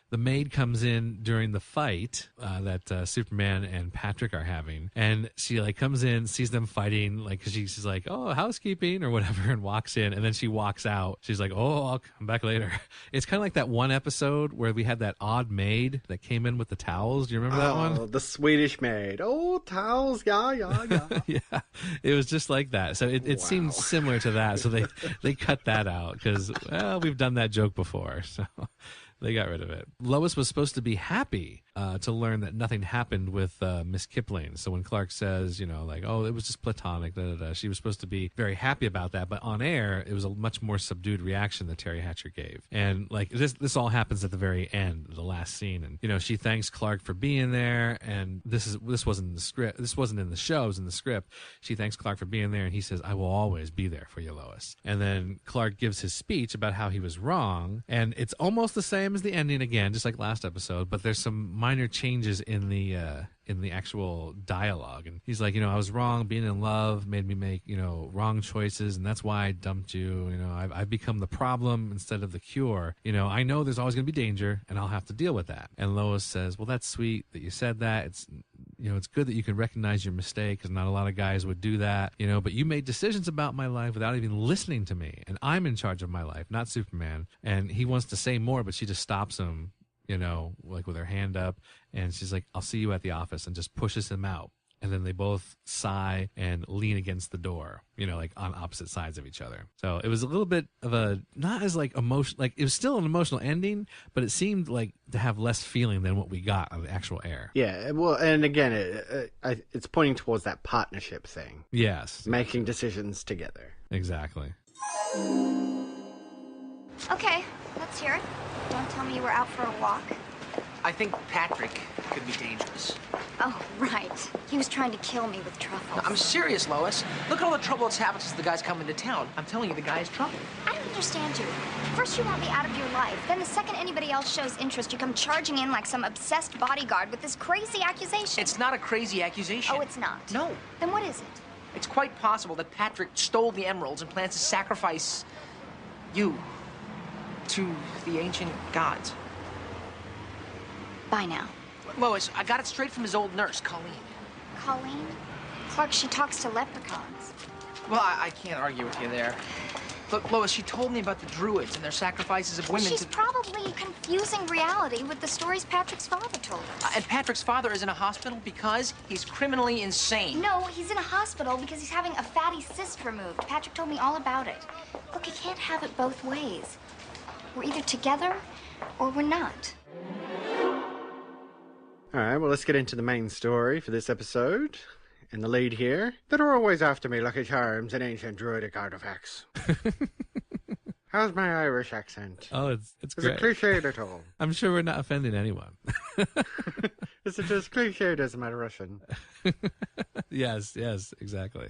The maid comes in during the fight that Superman and Patrick are having, and she comes in, sees them fighting, cause she's like, oh, housekeeping or whatever, and walks in, and then she walks out. She's like, oh, I'll come back later. It's kind of like that one episode where we had that odd maid that came in with the towels. Do you remember that one? Oh, the Swedish maid. Oh, towels, yeah. Yeah, it was just like that. So it seemed similar to that. So they cut that out because we've done that joke before. So. They got rid of it. Lois was supposed to be happy to learn that nothing happened with Miss Kipling. So when Clark says, oh, it was just platonic, she was supposed to be very happy about that. But on air, it was a much more subdued reaction that Terry Hatcher gave. And this all happens at the very end, the last scene. And she thanks Clark for being there. And this wasn't in the script. This wasn't in the show. It was in the script. She thanks Clark for being there, and he says, "I will always be there for you, Lois." And then Clark gives his speech about how he was wrong, and it's almost the same as the ending again, just like last episode, but there's some minor changes in the actual dialogue. And he's like, I was wrong. Being in love made me make, wrong choices, and that's why I dumped you. I've become the problem instead of the cure. I know there's always going to be danger, and I'll have to deal with that. And Lois says, well, that's sweet that you said that. It's good that you can recognize your mistake, because not a lot of guys would do that, but you made decisions about my life without even listening to me, and I'm in charge of my life, not Superman. And he wants to say more, but she just stops him, with her hand up, and she's like, I'll see you at the office, and just pushes him out. And then they both sigh and lean against the door, on opposite sides of each other. So it was a little bit of not as emotional, it was still an emotional ending, but it seemed like to have less feeling than what we got on the actual air. Yeah, well, and again, it's pointing towards that partnership thing. Yes. Making decisions together. Exactly. Okay, let's hear it. Don't tell me you were out for a walk. I think Patrick could be dangerous. Oh, right. He was trying to kill me with truffles. No, I'm serious, Lois. Look at all the trouble that's happened since the guy's come into town. I'm telling you, the guy is trouble. I don't understand you. First you want me out of your life. Then the second anybody else shows interest, you come charging in like some obsessed bodyguard with this crazy accusation. It's not a crazy accusation. Oh, it's not? No. Then what is it? It's quite possible that Patrick stole the emeralds and plans to sacrifice you to the ancient gods. Bye now. Lois, I got it straight from his old nurse, Colleen. Colleen? Clark, she talks to leprechauns. Well, I can't argue with you there. Look, Lois, she told me about the Druids and their sacrifices of women. She's probably confusing reality with the stories Patrick's father told us. And Patrick's father is in a hospital because he's criminally insane. No, he's in a hospital because he's having a fatty cyst removed. Patrick told me all about it. Look, you can't have it both ways. We're either together or we're not. All right, well, let's get into the main story for this episode. And the lead here, that are always after me lucky charms and ancient druidic artifacts. How's my Irish accent? Oh, it's Is great. it cliched at all? I'm sure we're not offending anyone. Is it as cliched as my Russian? Yes, exactly.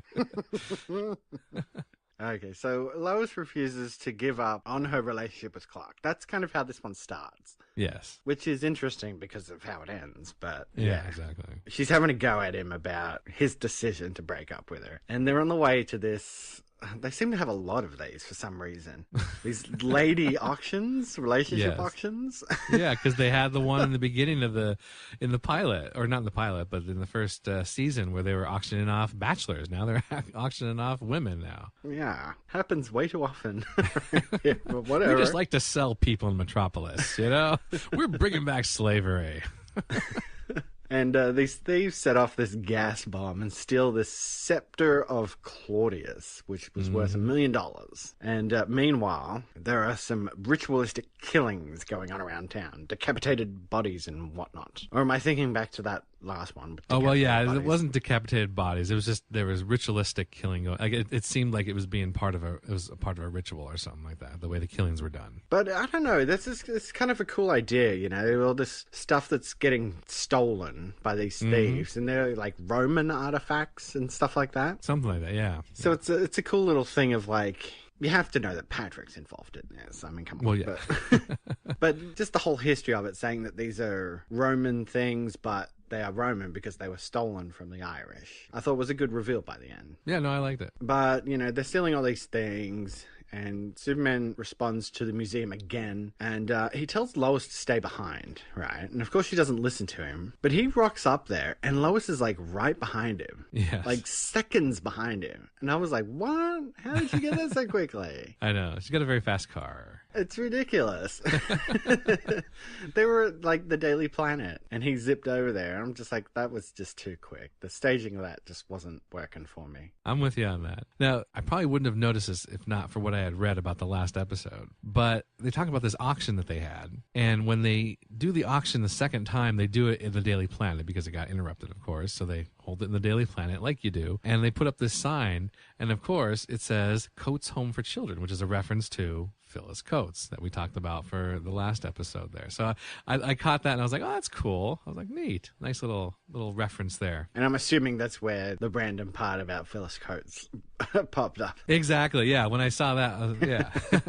Okay, so Lois refuses to give up on her relationship with Clark. That's kind of how this one starts. Yes. Which is interesting because of how it ends, but yeah, exactly. She's having a go at him about his decision to break up with her. And they're on the way to this. They seem to have a lot of these for some reason. These lady auctions, relationship auctions. Yeah, because they had the one in the beginning of in the pilot, or not in the pilot, but in the first season where they were auctioning off bachelors. Now they're auctioning off women now. Yeah, happens way too often. Yeah, but whatever. We just like to sell people in Metropolis, We're bringing back slavery. And these thieves set off this gas bomb and steal this scepter of Claudius, which was worth $1 million. And meanwhile, there are some ritualistic killings going on around town, decapitated bodies and whatnot. Or am I thinking back to that last one? Oh, well, yeah, bodies? it wasn't decapitated bodies. It was just, there was ritualistic killing going. Like it seemed like it was being part of a ritual or something like that, the way the killings were done. But I don't know, it's kind of a cool idea, all this stuff that's getting stolen by these thieves, and they're like Roman artifacts and stuff like that. Something like that, yeah. So it's a cool little thing of like, You have to know that Patrick's involved in this. I mean, come on. Well, yeah. But just the whole history of it, saying that these are Roman things, but they are Roman because they were stolen from the Irish, I thought was a good reveal by the end. Yeah, no, I liked it. But, they're stealing all these things, and Superman responds to the museum again, and he tells Lois to stay behind, right? And of course she doesn't listen to him, but he rocks up there, and Lois is like right behind him. Yes. Like seconds behind him. And I was like, what? How did you get there so quickly? I know. She's got a very fast car. It's ridiculous. They were like the Daily Planet, and he zipped over there. I'm just like, that was just too quick. The staging of that just wasn't working for me. I'm with you on that. Now, I probably wouldn't have noticed this if not for what I had read about the last episode, but they talk about this auction that they had, and when they do the auction the second time, they do it in the Daily Planet because it got interrupted, of course, so they hold it in the Daily Planet like you do, and they put up this sign, and of course it says Coates Home for Children, which is a reference to Phyllis Coates that we talked about for the last episode there. So I caught that and I was like, oh, that's cool. I was like, neat. Nice little reference there. And I'm assuming that's where the Brandon part about Phyllis Coates popped up. Exactly. Yeah. When I saw that,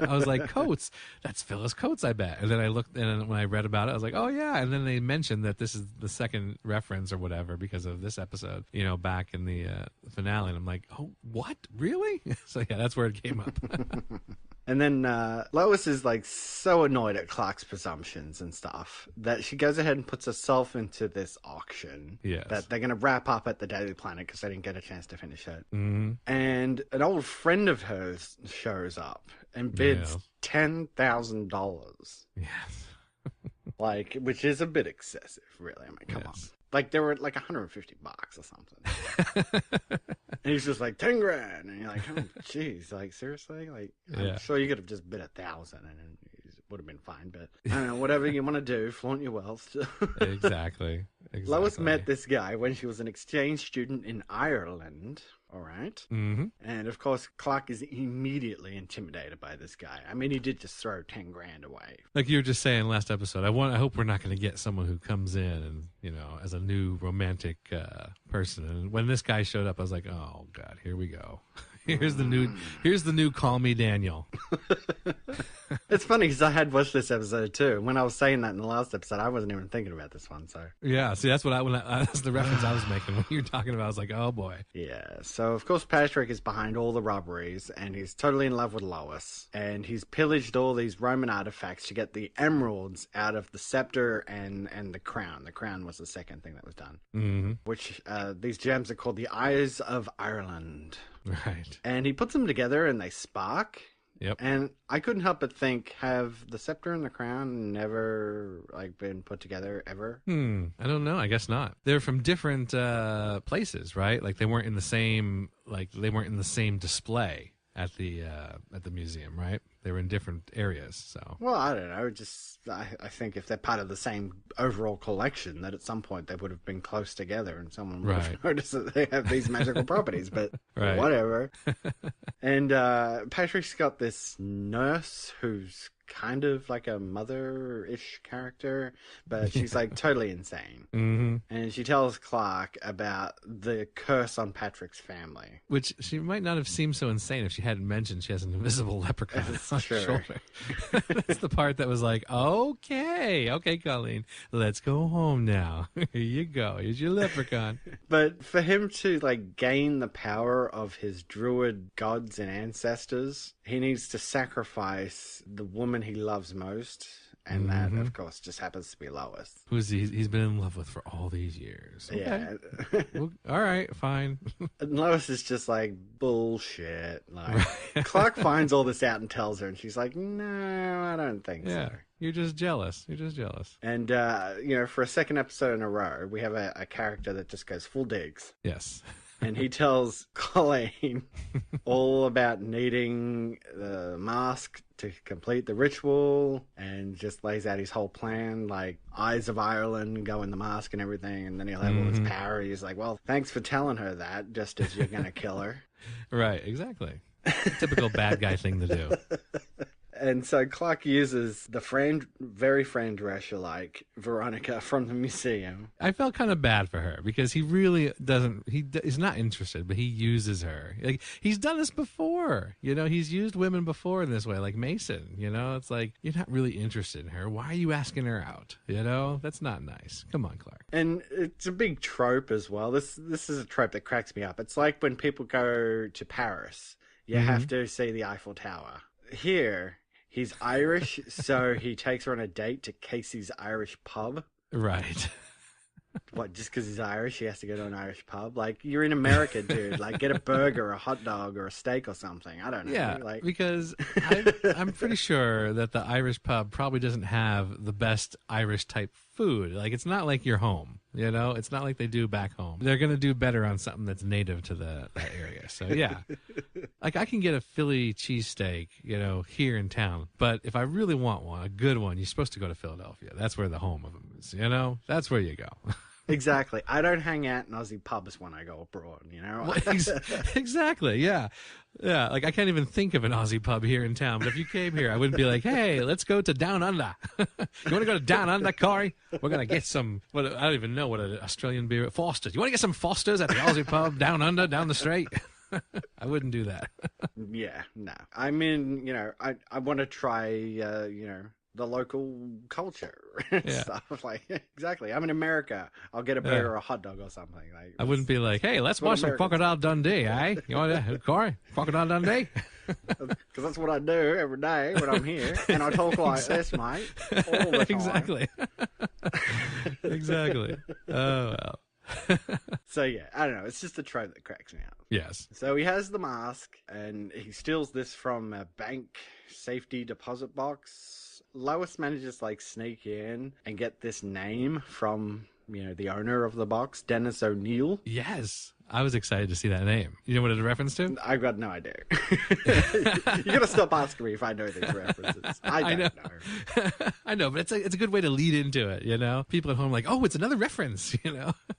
I was like, Coates, that's Phyllis Coates, I bet. And then I looked, and when I read about it, I was like, oh yeah. And then they mentioned that this is the second reference or whatever because of this episode, back in the finale. And I'm like, oh, what? Really? So yeah, that's where it came up. And then Lois is like so annoyed at Clark's presumptions and stuff that she goes ahead and puts herself into this auction that they're going to wrap up at the Daily Planet because they didn't get a chance to finish it. Mm-hmm. And an old friend of hers shows up and bids $10,000. Yes. Which is a bit excessive, really. I mean, come on. Like, they were like $150 or something. And he's just like, 10 grand. And you're like, oh, jeez. Like, seriously? Like, I'm sure you could have just bid 1,000 and it would have been fine. But, I don't know, whatever you want to do, flaunt your wealth. Exactly. Lois met this guy when she was an exchange student in Ireland. All right. Mm-hmm. And of course, Clark is immediately intimidated by this guy. I mean, he did just throw 10 grand away. Like you were just saying last episode, I hope we're not going to get someone who comes in and, as a new romantic person. And when this guy showed up, I was like, oh God, here we go. Here's the new Call Me Daniel. It's funny because I had watched this episode too. When I was saying that in the last episode, I wasn't even thinking about this one. So yeah, see, that's that's the reference I was making when you were talking about. I was like, oh boy. Yeah. So of course Patrick is behind all the robberies, and he's totally in love with Lois, and he's pillaged all these Roman artifacts to get the emeralds out of the scepter and the crown. The crown was the second thing that was done. Mm-hmm. Which these gems are called the Eyes of Ireland. Right. And he puts them together and they spark. Yep. And I couldn't help but think, have the scepter and the crown never been put together ever? I don't know. I guess not. They're from different places, right? Like they weren't in the same display at the museum, right? They were in different areas. So. Well, I don't know. I think if they're part of the same overall collection, that at some point they would have been close together, and someone would have noticed that they have these magical properties. But whatever. And Patrick's got this nurse who's kind of like a mother-ish character, but she's like totally insane. Mm-hmm. And she tells Clark about the curse on Patrick's family. Which she might not have seemed so insane if she hadn't mentioned she has an invisible leprechaun on her shoulder. That's the part that was like, okay, Colleen, let's go home now. Here you go. Here's your leprechaun. But for him to gain the power of his druid gods and ancestors, he needs to sacrifice the woman he loves most, and that, of course, just happens to be Lois. Who's he's been in love with for all these years. Okay. Yeah. Well, all right, fine. And Lois is just like, bullshit. Clark finds all this out and tells her, and she's like, no, I don't think so. You're just jealous. And, for a second episode in a row, we have a character that just goes full digs. Yes. And he tells Colleen all about needing the mask to complete the ritual, and just lays out his whole plan, like Eyes of Ireland, go in the mask and everything, and then he'll have all this power. He's like, well, thanks for telling her that, just as you're going to kill her. Right, exactly. Typical bad guy thing to do. And so Clark uses the very Fran Drescher-like Veronica from the museum. I felt kind of bad for her because he really doesn't. He's not interested, but he uses her. Like he's done this before. He's used women before in this way, like Mason. It's like you're not really interested in her. Why are you asking her out? That's not nice. Come on, Clark. And it's a big trope as well. This is a trope that cracks me up. It's like when people go to Paris, you have to see the Eiffel Tower. Here, he's Irish, so he takes her on a date to Casey's Irish pub. Right. What, just because he's Irish, he has to go to an Irish pub? Like, you're in America, dude. Like, get a burger, or a hot dog, or a steak or something. I don't know. Yeah, because I'm pretty sure that the Irish pub probably doesn't have the best Irish-type food. Like, it's not like your home, It's not like they do back home. They're going to do better on something that's native to that area. So, yeah. Like, I can get a Philly cheesesteak, here in town. But if I really want one, a good one, you're supposed to go to Philadelphia. That's where the home of them is, That's where you go. Exactly. I don't hang out in Aussie pubs when I go abroad, Well, exactly, yeah. Yeah, like I can't even think of an Aussie pub here in town. But if you came here, I wouldn't be like, hey, let's go to Down Under. You want to go to Down Under, Cory? We're going to get some, I don't even know what an Australian beer, Foster's. You want to get some Foster's at the Aussie pub, Down Under, down the straight? I wouldn't do that. Yeah, no. I mean, I want to try, the local culture and stuff. Like, exactly. I'm in America. I'll get a burger or a hot dog or something. Like, I wouldn't be like, hey, let's watch some Crocodile Dundee, eh? You want to, Cory? Crocodile Dundee? Because that's what I do every day when I'm here. And I talk like this, mate. All the time. Exactly. Exactly. Oh, well. So yeah, I don't know. It's just a trope that cracks me up. Yes. So he has the mask, and he steals this from a bank safety deposit box. Lois manages to sneak in and get this name from the owner of the box, Dennis O'Neill. Yes. I was excited to see that name. You know what it's a reference to? I've got no idea. You gotta stop asking me if I know these references. I don't know. I know, but it's a good way to lead into it, People at home are like, oh, it's another reference,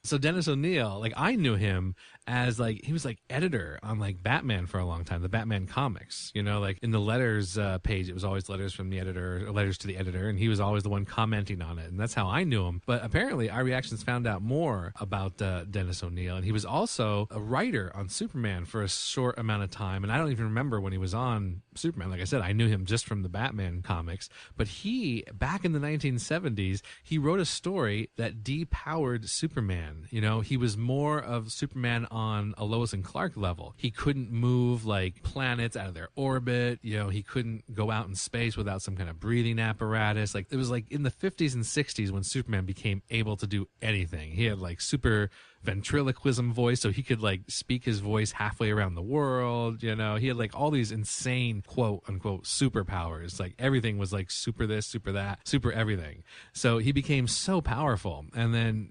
So Dennis O'Neill, I knew him as he was editor on Batman for a long time, the Batman comics, in the letters page, it was always letters from the editor, or letters to the editor, and he was always the one commenting on it, and that's how I knew him. But apparently, iReactions found out more about Dennis O'Neill, and he was also a writer on Superman for a short amount of time, and I don't even remember when he was on Superman. Like I said, I knew him just from the Batman comics, but he, back in the 1970s, he wrote a story that depowered Superman. He was more of Superman on a Lois and Clark level. He couldn't move planets out of their orbit. He couldn't go out in space without some kind of breathing apparatus. It was in the 50s and 60s when Superman became able to do anything. He had super ventriloquism voice, so he could speak his voice halfway around the world. He had all these insane quote unquote superpowers. Everything was super this, super that, super everything. So he became so powerful, and then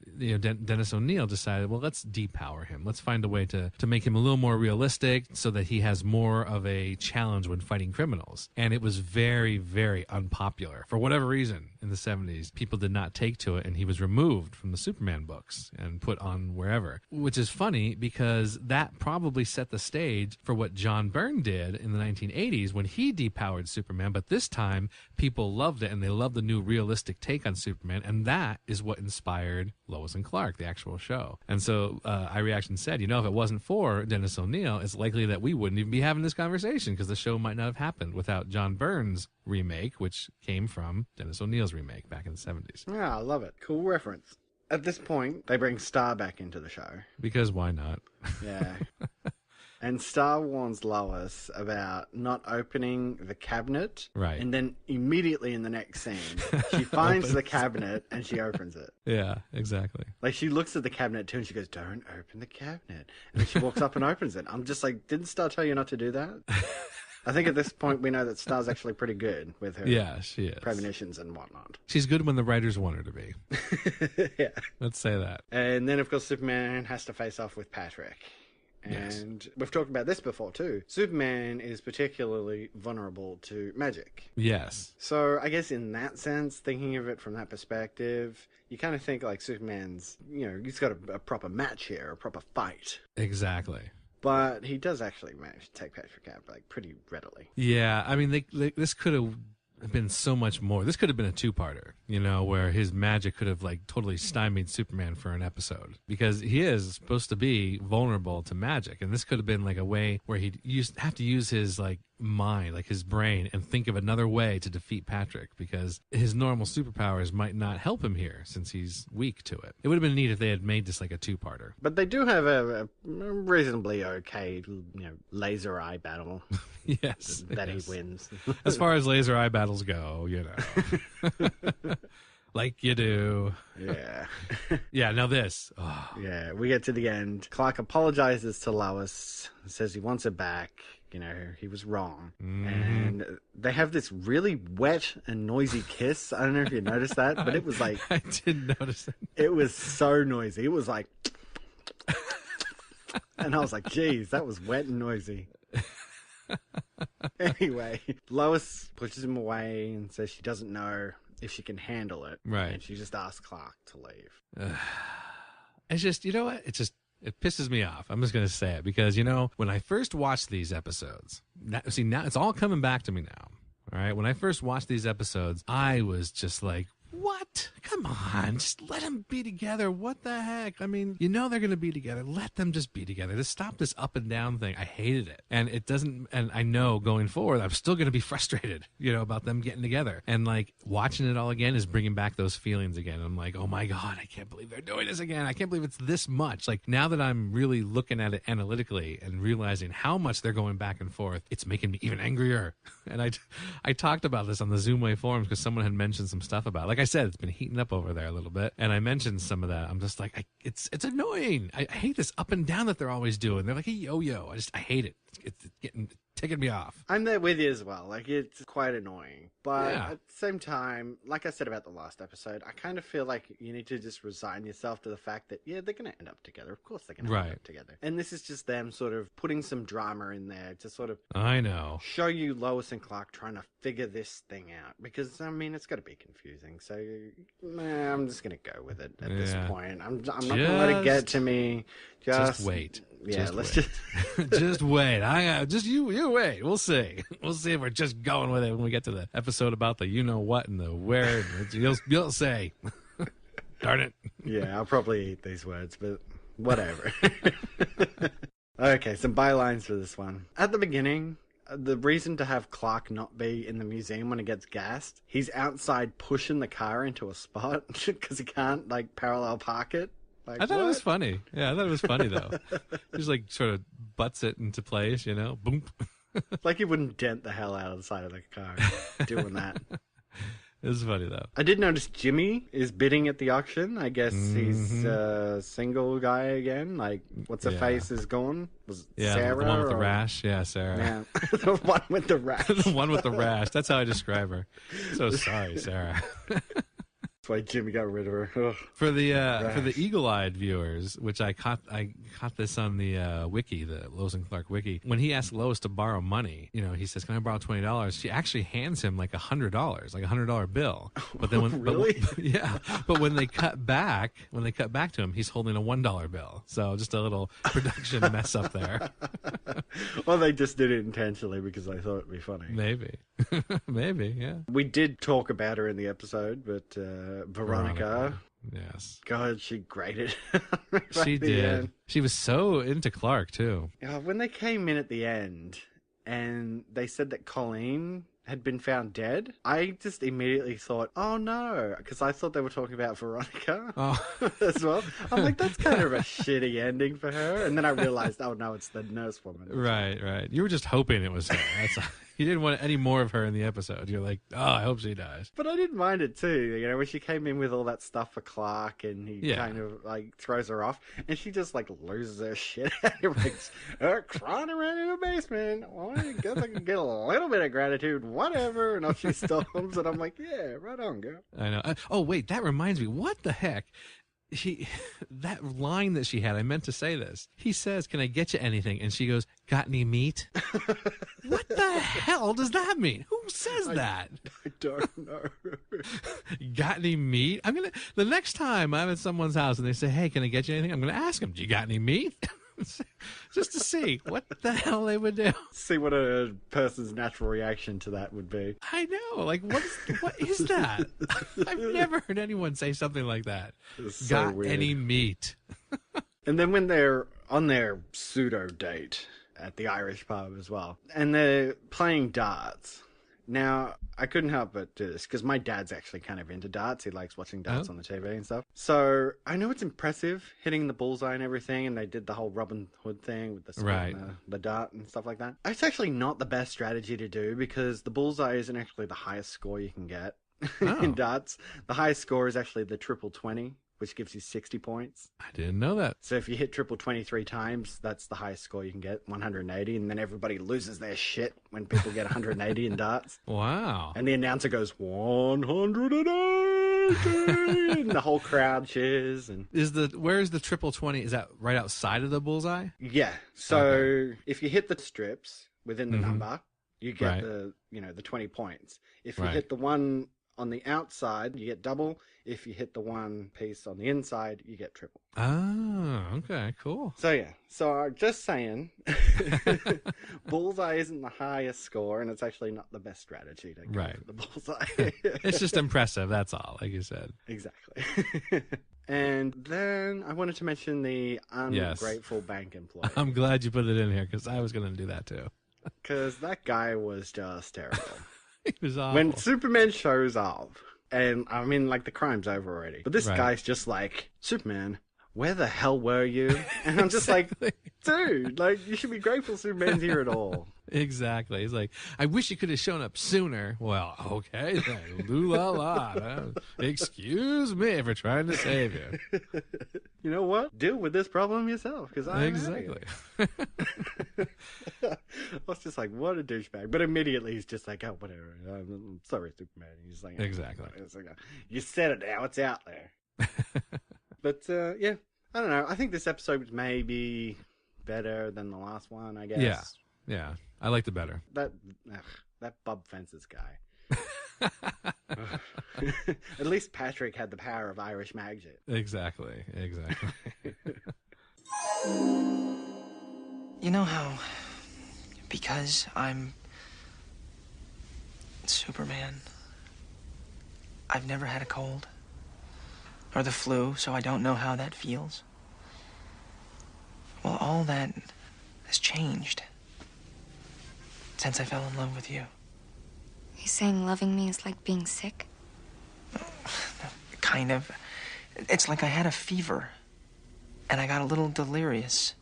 Dennis O'Neill decided, well, let's depower him. Let's find a way to make him a little more realistic so that he has more of a challenge when fighting criminals. And it was very, very unpopular for whatever reason in the 70s. People did not take to it, and he was removed from the Superman books and put on wherever, which is funny because that probably set the stage for what John Byrne did in the 1980s when he depowered Superman. But this time people loved it, and they loved the new realistic take on Superman, and that is what inspired Lois and Clark, the actual show. And so iReaction said, if it wasn't for Dennis O'Neill, it's likely that we wouldn't even be having this conversation because the show might not have happened without John Byrne's remake, which came from Dennis O'Neill's remake back in the 70s. Yeah, I love it. Cool reference. At this point, they bring Star back into the show. Because why not? Yeah. And Star warns Lois about not opening the cabinet. Right. And then immediately in the next scene, she finds the cabinet and she opens it. Yeah, exactly. She looks at the cabinet too and she goes, don't open the cabinet. And then she walks up and opens it. I'm just didn't Star tell you not to do that? I think at this point we know that Star's actually pretty good with her she is. premonitions and whatnot. She's good when the writers want her to be. Yeah. Let's say that. And then, of course, Superman has to face off with Patrick. And we've talked about this before, too. Superman is particularly vulnerable to magic. Yes. So I guess in that sense, thinking of it from that perspective, you kind of think Superman's, he's got a proper match here, a proper fight. Exactly. but he does actually manage to take Patrick out like pretty readily. Yeah, I mean, this could have been so much more. This could have been a two-parter, you know, where his magic could have like totally stymied Superman for an episode, because he is supposed to be vulnerable to magic, and this could have been like a way where he'd have to use his like mind, like his brain, and think of another way to defeat Patrick, because his normal superpowers might not help him here since he's weak to it. It would have been neat if they had made this like a two-parter. But they do have a reasonably okay, you know, laser eye battle. Yes, that he wins. As far as laser eye battles go, you know. Like you do. Yeah. Yeah, now this. Oh. Yeah, we get to the end. Clark apologizes to Lois, says he wants her back. You know, he was wrong. Mm-hmm. And they have this really wet and noisy kiss. I don't know if you noticed that, but it was like... I did notice it. It was so noisy. It was like... And I was like, geez, that was wet and noisy. Anyway, Lois pushes him away and says she doesn't know if she can handle it. Right. And she just asks Clark to leave. It's just, you know what? It pisses me off. I'm just going to say it because, you know, when I first watched these episodes, now it's all coming back to me now. All right. When I first watched these episodes, I was just like, what? Come on, just let them be together. What the heck? I mean, you know they're going to be together. Let them just be together. Just stop this up and down thing. I hated it. And it doesn't, and I know going forward, I'm still going to be frustrated, you know, about them getting together. And like watching it all again is bringing back those feelings again. I'm like, oh my God, I can't believe they're doing this again. I can't believe it's this much. Like now that I'm really looking at it analytically and realizing how much they're going back and forth, it's making me even angrier. And I talked about this on the Zoomway forums because someone had mentioned some stuff about it. Like I said, it's been heating up over there a little bit, and I mentioned some of that. I'm just like, it's annoying. I hate this up and down that they're always doing. They're like a yo-yo. I hate it. It's taking me off. I'm there with you as well. Like, it's quite annoying. But Yeah. at the same time, like I said about the last episode, I kind of feel like you need to just resign yourself to the fact that, yeah, they're going to end up together. Of course they're going to end up together. And this is just them sort of putting some drama in there to sort of I know. show you Lois and Clark trying to figure this thing out. Because, I mean, it's got to be confusing. So, I'm just going to go with it at this point. I'm not going to let it get to me. Just wait. Yeah, let's just wait. You wait. We'll see. We'll see if we're just going with it when we get to the episode about the you know what and the where. You'll say. Darn it. Yeah, I'll probably eat these words, but whatever. Okay, some bylines for this one. At the beginning, the reason to have Clark not be in the museum when he gets gassed, he's outside pushing the car into a spot because he can't like parallel park it. Like, I thought it was funny. Yeah, I thought it was funny though. Just like sort of butts it into place, you know, boom. Like he wouldn't dent the hell out of the side of the car doing that. It was funny though. I did notice Jimmy is bidding at the auction. I guess he's a single guy again. Like, what's her face is gone? Was Sarah? The one with the rash. Yeah, Sarah. Yeah, the one with the rash. The one with the rash. That's how I describe her. So sorry, Sarah. That's why Jimmy got rid of her. Ugh. For the eagle-eyed viewers, which I caught this on the wiki, the Lois and Clark wiki. When he asked Lois to borrow money, you know, he says, "Can I borrow $20?" She actually hands him like $100, like $100 bill. But then when really? But when they cut back to him, he's holding a $1 bill. So just a little production mess up there. Well, they just did it intentionally because they thought it'd be funny. Maybe, yeah. We did talk about her in the episode, but Veronica. Yes. God, she grated. She did. She was so into Clark, too. When they came in at the end and they said that Colleen had been found dead, I just immediately thought, oh no, because I thought they were talking about Veronica as well. I'm like, that's kind of a shitty ending for her. And then I realized, oh no, it's the nurse woman. Right. You were just hoping it was her. You didn't want any more of her in the episode. You're like, oh, I hope she dies. But I didn't mind it too. You know, when she came in with all that stuff for Clark and he kind of like throws her off and she just like loses her shit. Everybody's crawling around in the basement. Well, I guess I can get a little bit of gratitude, whatever. And off she storms. And I'm like, yeah, right on, girl. I know. Oh, wait, that reminds me. What the heck? That line that she had, I meant to say this. He says, "Can I get you anything?" And she goes, "Got any meat?" What the hell does that mean? Who says that? I don't know. Got any meat? The next time I'm at someone's house and they say, "Hey, can I get you anything?" I'm gonna ask them, "Do you got any meat?" Just to see what the hell they would do. See what a person's natural reaction to that would be. I know. Like, what is that? I've never heard anyone say something like that. It's so Got weird. any meat? And then when they're on their pseudo date at the Irish pub as well, and they're playing darts. Now, I couldn't help but do this because my dad's actually kind of into darts. He likes watching darts on the TV and stuff. So I know it's impressive hitting the bullseye and everything, and they did the whole Robin Hood thing with the sword and the dart and stuff like that. It's actually not the best strategy to do because the bullseye isn't actually the highest score you can get in darts. The highest score is actually the triple 20, which gives you 60 points. I didn't know that. So if you hit triple 23 times, that's the highest score you can get, 180, and then everybody loses their shit when people get 180 in darts. Wow. And the announcer goes, 180, and the whole crowd cheers. And where is the triple 20? Is that right outside of the bullseye? yeah. So if you hit the strips within the number, you get the 20 points. If you hit the one on the outside, you get double. If you hit the one piece on the inside, you get triple. Oh, okay, cool. So yeah, just saying, bullseye isn't the highest score, and it's actually not the best strategy to go for the bullseye. It's just impressive, that's all, like you said. Exactly. And then I wanted to mention the ungrateful bank employee. I'm glad you put it in here, because I was going to do that too. Because that guy was just terrible. He was awful. When Superman shows up, and I mean, like, the crime's over already, but this guy's just like, Superman, where the hell were you? And I'm just like, dude, like, you should be grateful Superman's here at all. Exactly. He's like, I wish you could have shown up sooner. Well, okay then. Loo-la-la. Excuse me for trying to save you. You know what? Deal with this problem yourself, because I Exactly. I was just like, what a douchebag. But immediately he's just like, oh, whatever. I'm sorry, Superman. He's like, exactly. It's like, you said it now. It's out there. But, yeah, I don't know. I think this episode may be better than the last one, I guess. Yeah. I liked it better. That Bob Fences guy. At least Patrick had the power of Irish magic. Exactly. You know how, because I'm Superman, I've never had a cold or the flu, so I don't know how that feels. Well, all that has changed since I fell in love with you. You saying loving me is like being sick? Kind of. It's like I had a fever, and I got a little delirious.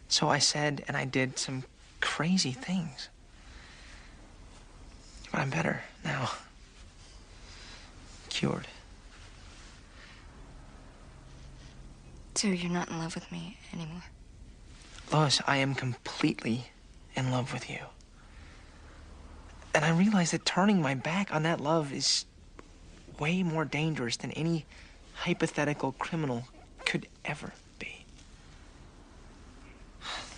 So I said and I did some crazy things. But I'm better now. Cured. So you're not in love with me anymore? Lois, I am completely in love with you. And I realize that turning my back on that love is way more dangerous than any hypothetical criminal could ever be.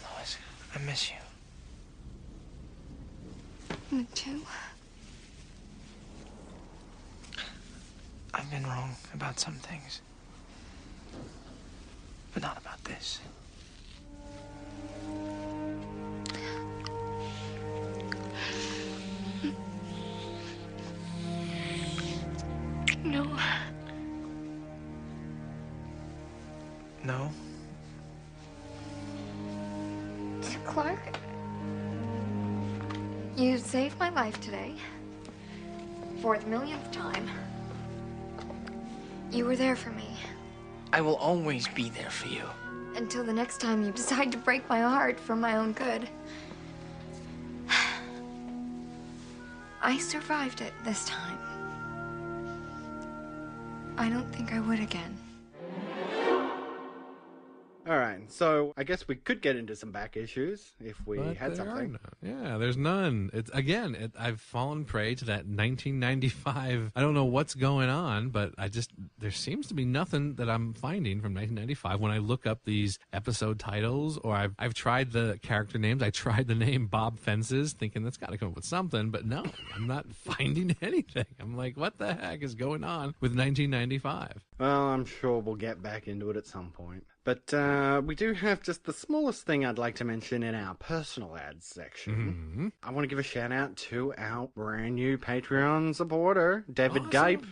Lois, I miss you. Me too. I've been wrong about some things, but not about this. No. No? Clark, you saved my life today. For the millionth time. You were there for me. I will always be there for you. Until the next time you decide to break my heart for my own good. I survived it this time. I don't think I would again. All right, so I guess we could get into some back issues if we had something. Yeah, there's none. I've fallen prey to that 1995. I don't know what's going on, but there seems to be nothing that I'm finding from 1995 when I look up these episode titles, or I've tried the character names. I tried the name Bob Fences, thinking that's got to come up with something, but no, I'm not finding anything. I'm like, what the heck is going on with 1995? Well, I'm sure we'll get back into it at some point. But we do have just the smallest thing I'd like to mention in our personal ads section. I want to give a shout out to our brand new Patreon supporter, David Gape.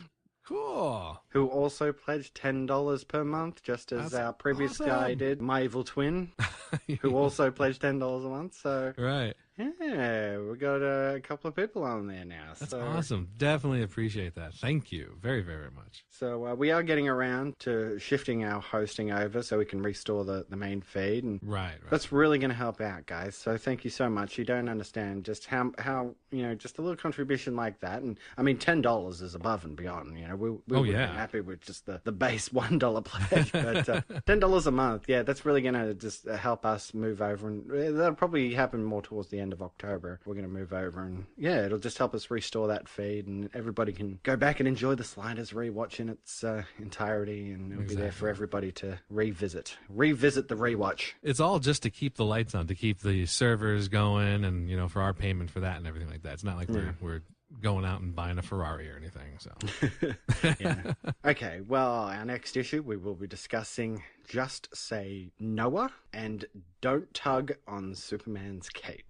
Cool. Who also pledged $10 per month, just as our previous guy did, my evil twin, who also pledged $10 a month. So right. Yeah, we got a couple of people on there now. That's awesome. Definitely appreciate that. Thank you very, very much. So we are getting around to shifting our hosting over so we can restore the main feed. And right. That's really going to help out, guys. So thank you so much. You don't understand just how just a little contribution like that. And I mean, $10 is above and beyond. We would be happy with just the base $1 pledge. But $10 a month, that's really going to just help us move over. And that'll probably happen more towards the end of October. We're going to move over and it'll just help us restore that feed and everybody can go back and enjoy the Sliders rewatch in its entirety, and it'll be there for everybody to revisit the rewatch. It's all just to keep the lights on, to keep the servers going, and for our payment for that and everything like that. It's not like we're going out and buying a Ferrari or anything. So yeah. Okay, well, our next issue we will be discussing Just Say Noah and Don't Tug on Superman's Cape.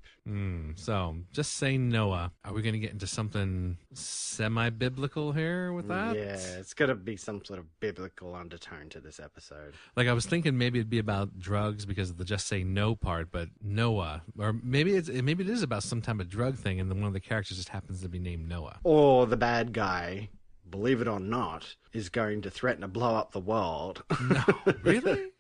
So, Just Say Noah. Are we going to get into something semi-biblical here with that? Yeah, it's got to be some sort of biblical undertone to this episode. Like, I was thinking maybe it'd be about drugs because of the Just Say No part, but Noah. Or maybe it is about some type of drug thing, and then one of the characters just happens to be named Noah. Or the bad guy, believe it or not, is going to threaten to blow up the world. No, really?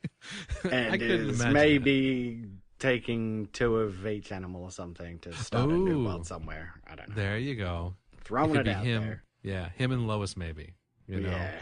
And is maybe taking 2 of each animal or something to start a new world somewhere. I don't know. There you go. Throwing it out there. Yeah, him and Lois maybe. Yeah.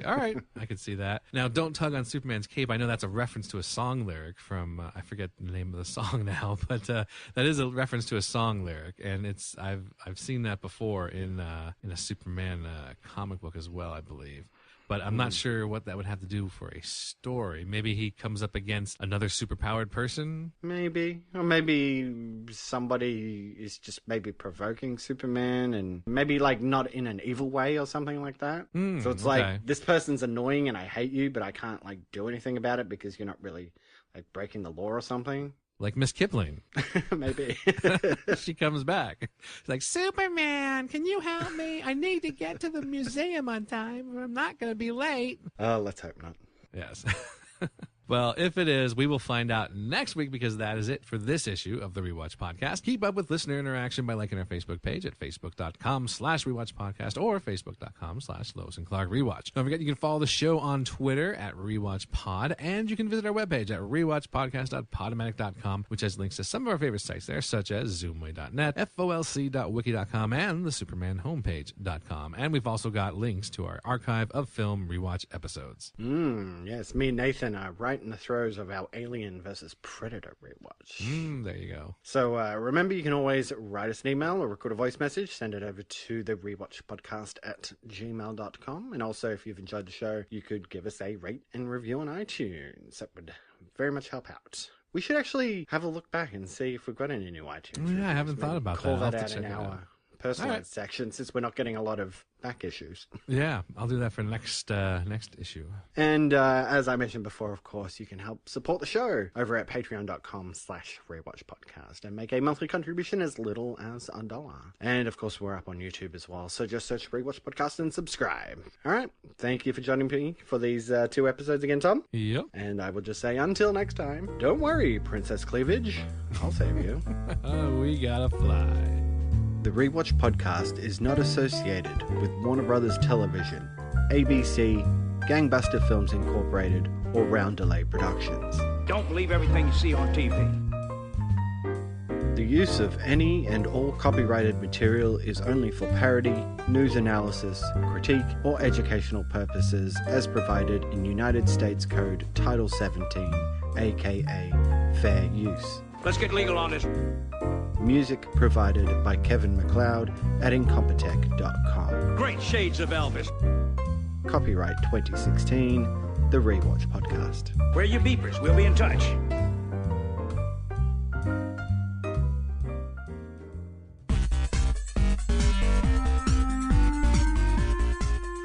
All right, I could see that. Now, Don't Tug on Superman's Cape. I know that's a reference to a song lyric from, I forget the name of the song now, but that is a reference to a song lyric, and I've seen that before in a Superman comic book as well, I believe. But I'm not sure what that would have to do for a story. Maybe he comes up against another superpowered person? Maybe. Or maybe somebody is just maybe provoking Superman and maybe like not in an evil way or something like that. So it's like, this person's annoying and I hate you, but I can't like do anything about it because you're not really like breaking the law or something. Like Miss Kipling. Maybe. She comes back. She's like, Superman, can you help me? I need to get to the museum on time or I'm not going to be late. Oh, let's hope not. Yes. Well, if it is, we will find out next week because that is it for this issue of the Rewatch Podcast. Keep up with listener interaction by liking our Facebook page at facebook.com/rewatchpodcast or facebook.com/Lois and Clark Rewatch. Don't forget you can follow the show on Twitter at rewatchpod, and you can visit our webpage at rewatchpodcast.podomatic.com, which has links to some of our favorite sites there, such as zoomway.net, folc.wiki.com, and the supermanhomepage.com. And we've also got links to our archive of film rewatch episodes. Yes, me and Nathan are right in the throes of our Alien versus Predator rewatch. There you go. So remember, you can always write us an email or record a voice message. Send it over to the rewatchpodcast@gmail.com. And also, if you've enjoyed the show, you could give us a rate and review on iTunes. That would very much help out. We should actually have a look back and see if we've got any new iTunes reviews. Yeah, I haven't thought about that. Call that out in our personalized section, since we're not getting a lot of back issues. Yeah, I'll do that for next issue. And as I mentioned before, of course, you can help support the show over at patreon.com/rewatchpodcast and make a monthly contribution as little as $1. And of course, we're up on YouTube as well, so just search Rewatch Podcast and subscribe. All right, thank you for joining me for these 2 episodes again, Tom. Yep. And I will just say, until next time, don't worry, Princess Cleavage, I'll save you. We gotta fly. The Rewatch Podcast is not associated with Warner Brothers Television, ABC, Gangbuster Films Incorporated, or Roundelay Productions. Don't believe everything you see on TV. The use of any and all copyrighted material is only for parody, news analysis, critique, or educational purposes as provided in United States Code Title 17, aka Fair Use. Let's get legal on this. Music provided by Kevin MacLeod at Incompetech.com. Great shades of Elvis. Copyright 2016, The Rewatch Podcast. Where are your beepers? We'll be in touch.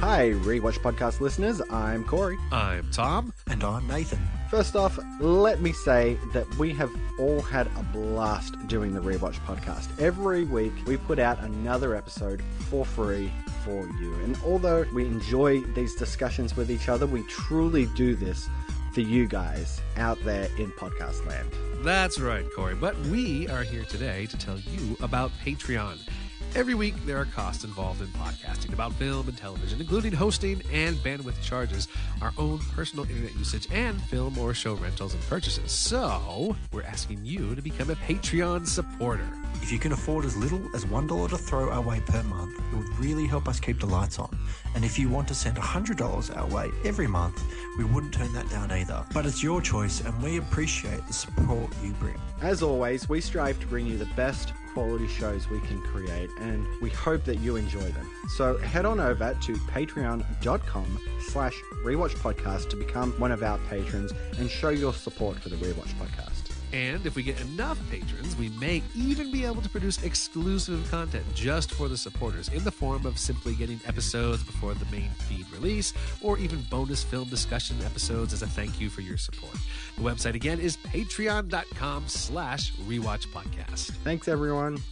Hi, Hi, Rewatch Podcast listeners. I'm Corey. I'm Tom. And I'm Nathan. First off, let me say that we have all had a blast doing the Rewatch Podcast. Every week, we put out another episode for free for you. And although we enjoy these discussions with each other, we truly do this for you guys out there in podcast land. That's right, Corey. But we are here today to tell you about Patreon. Every week, there are costs involved in podcasting about film and television, including hosting and bandwidth charges, our own personal internet usage, and film or show rentals and purchases. So, we're asking you to become a Patreon supporter. If you can afford as little as $1 to throw our way per month, it would really help us keep the lights on. And if you want to send $100 our way every month, we wouldn't turn that down either. But it's your choice, and we appreciate the support you bring. As always, we strive to bring you the best quality shows we can create, and we hope that you enjoy them. So head on over to patreon.com/rewatchpodcast to become one of our patrons and show your support for the Rewatch Podcast. And if we get enough patrons, we may even be able to produce exclusive content just for the supporters in the form of simply getting episodes before the main feed release, or even bonus film discussion episodes as a thank you for your support. The website again is patreon.com/rewatchpodcast. Thanks, everyone.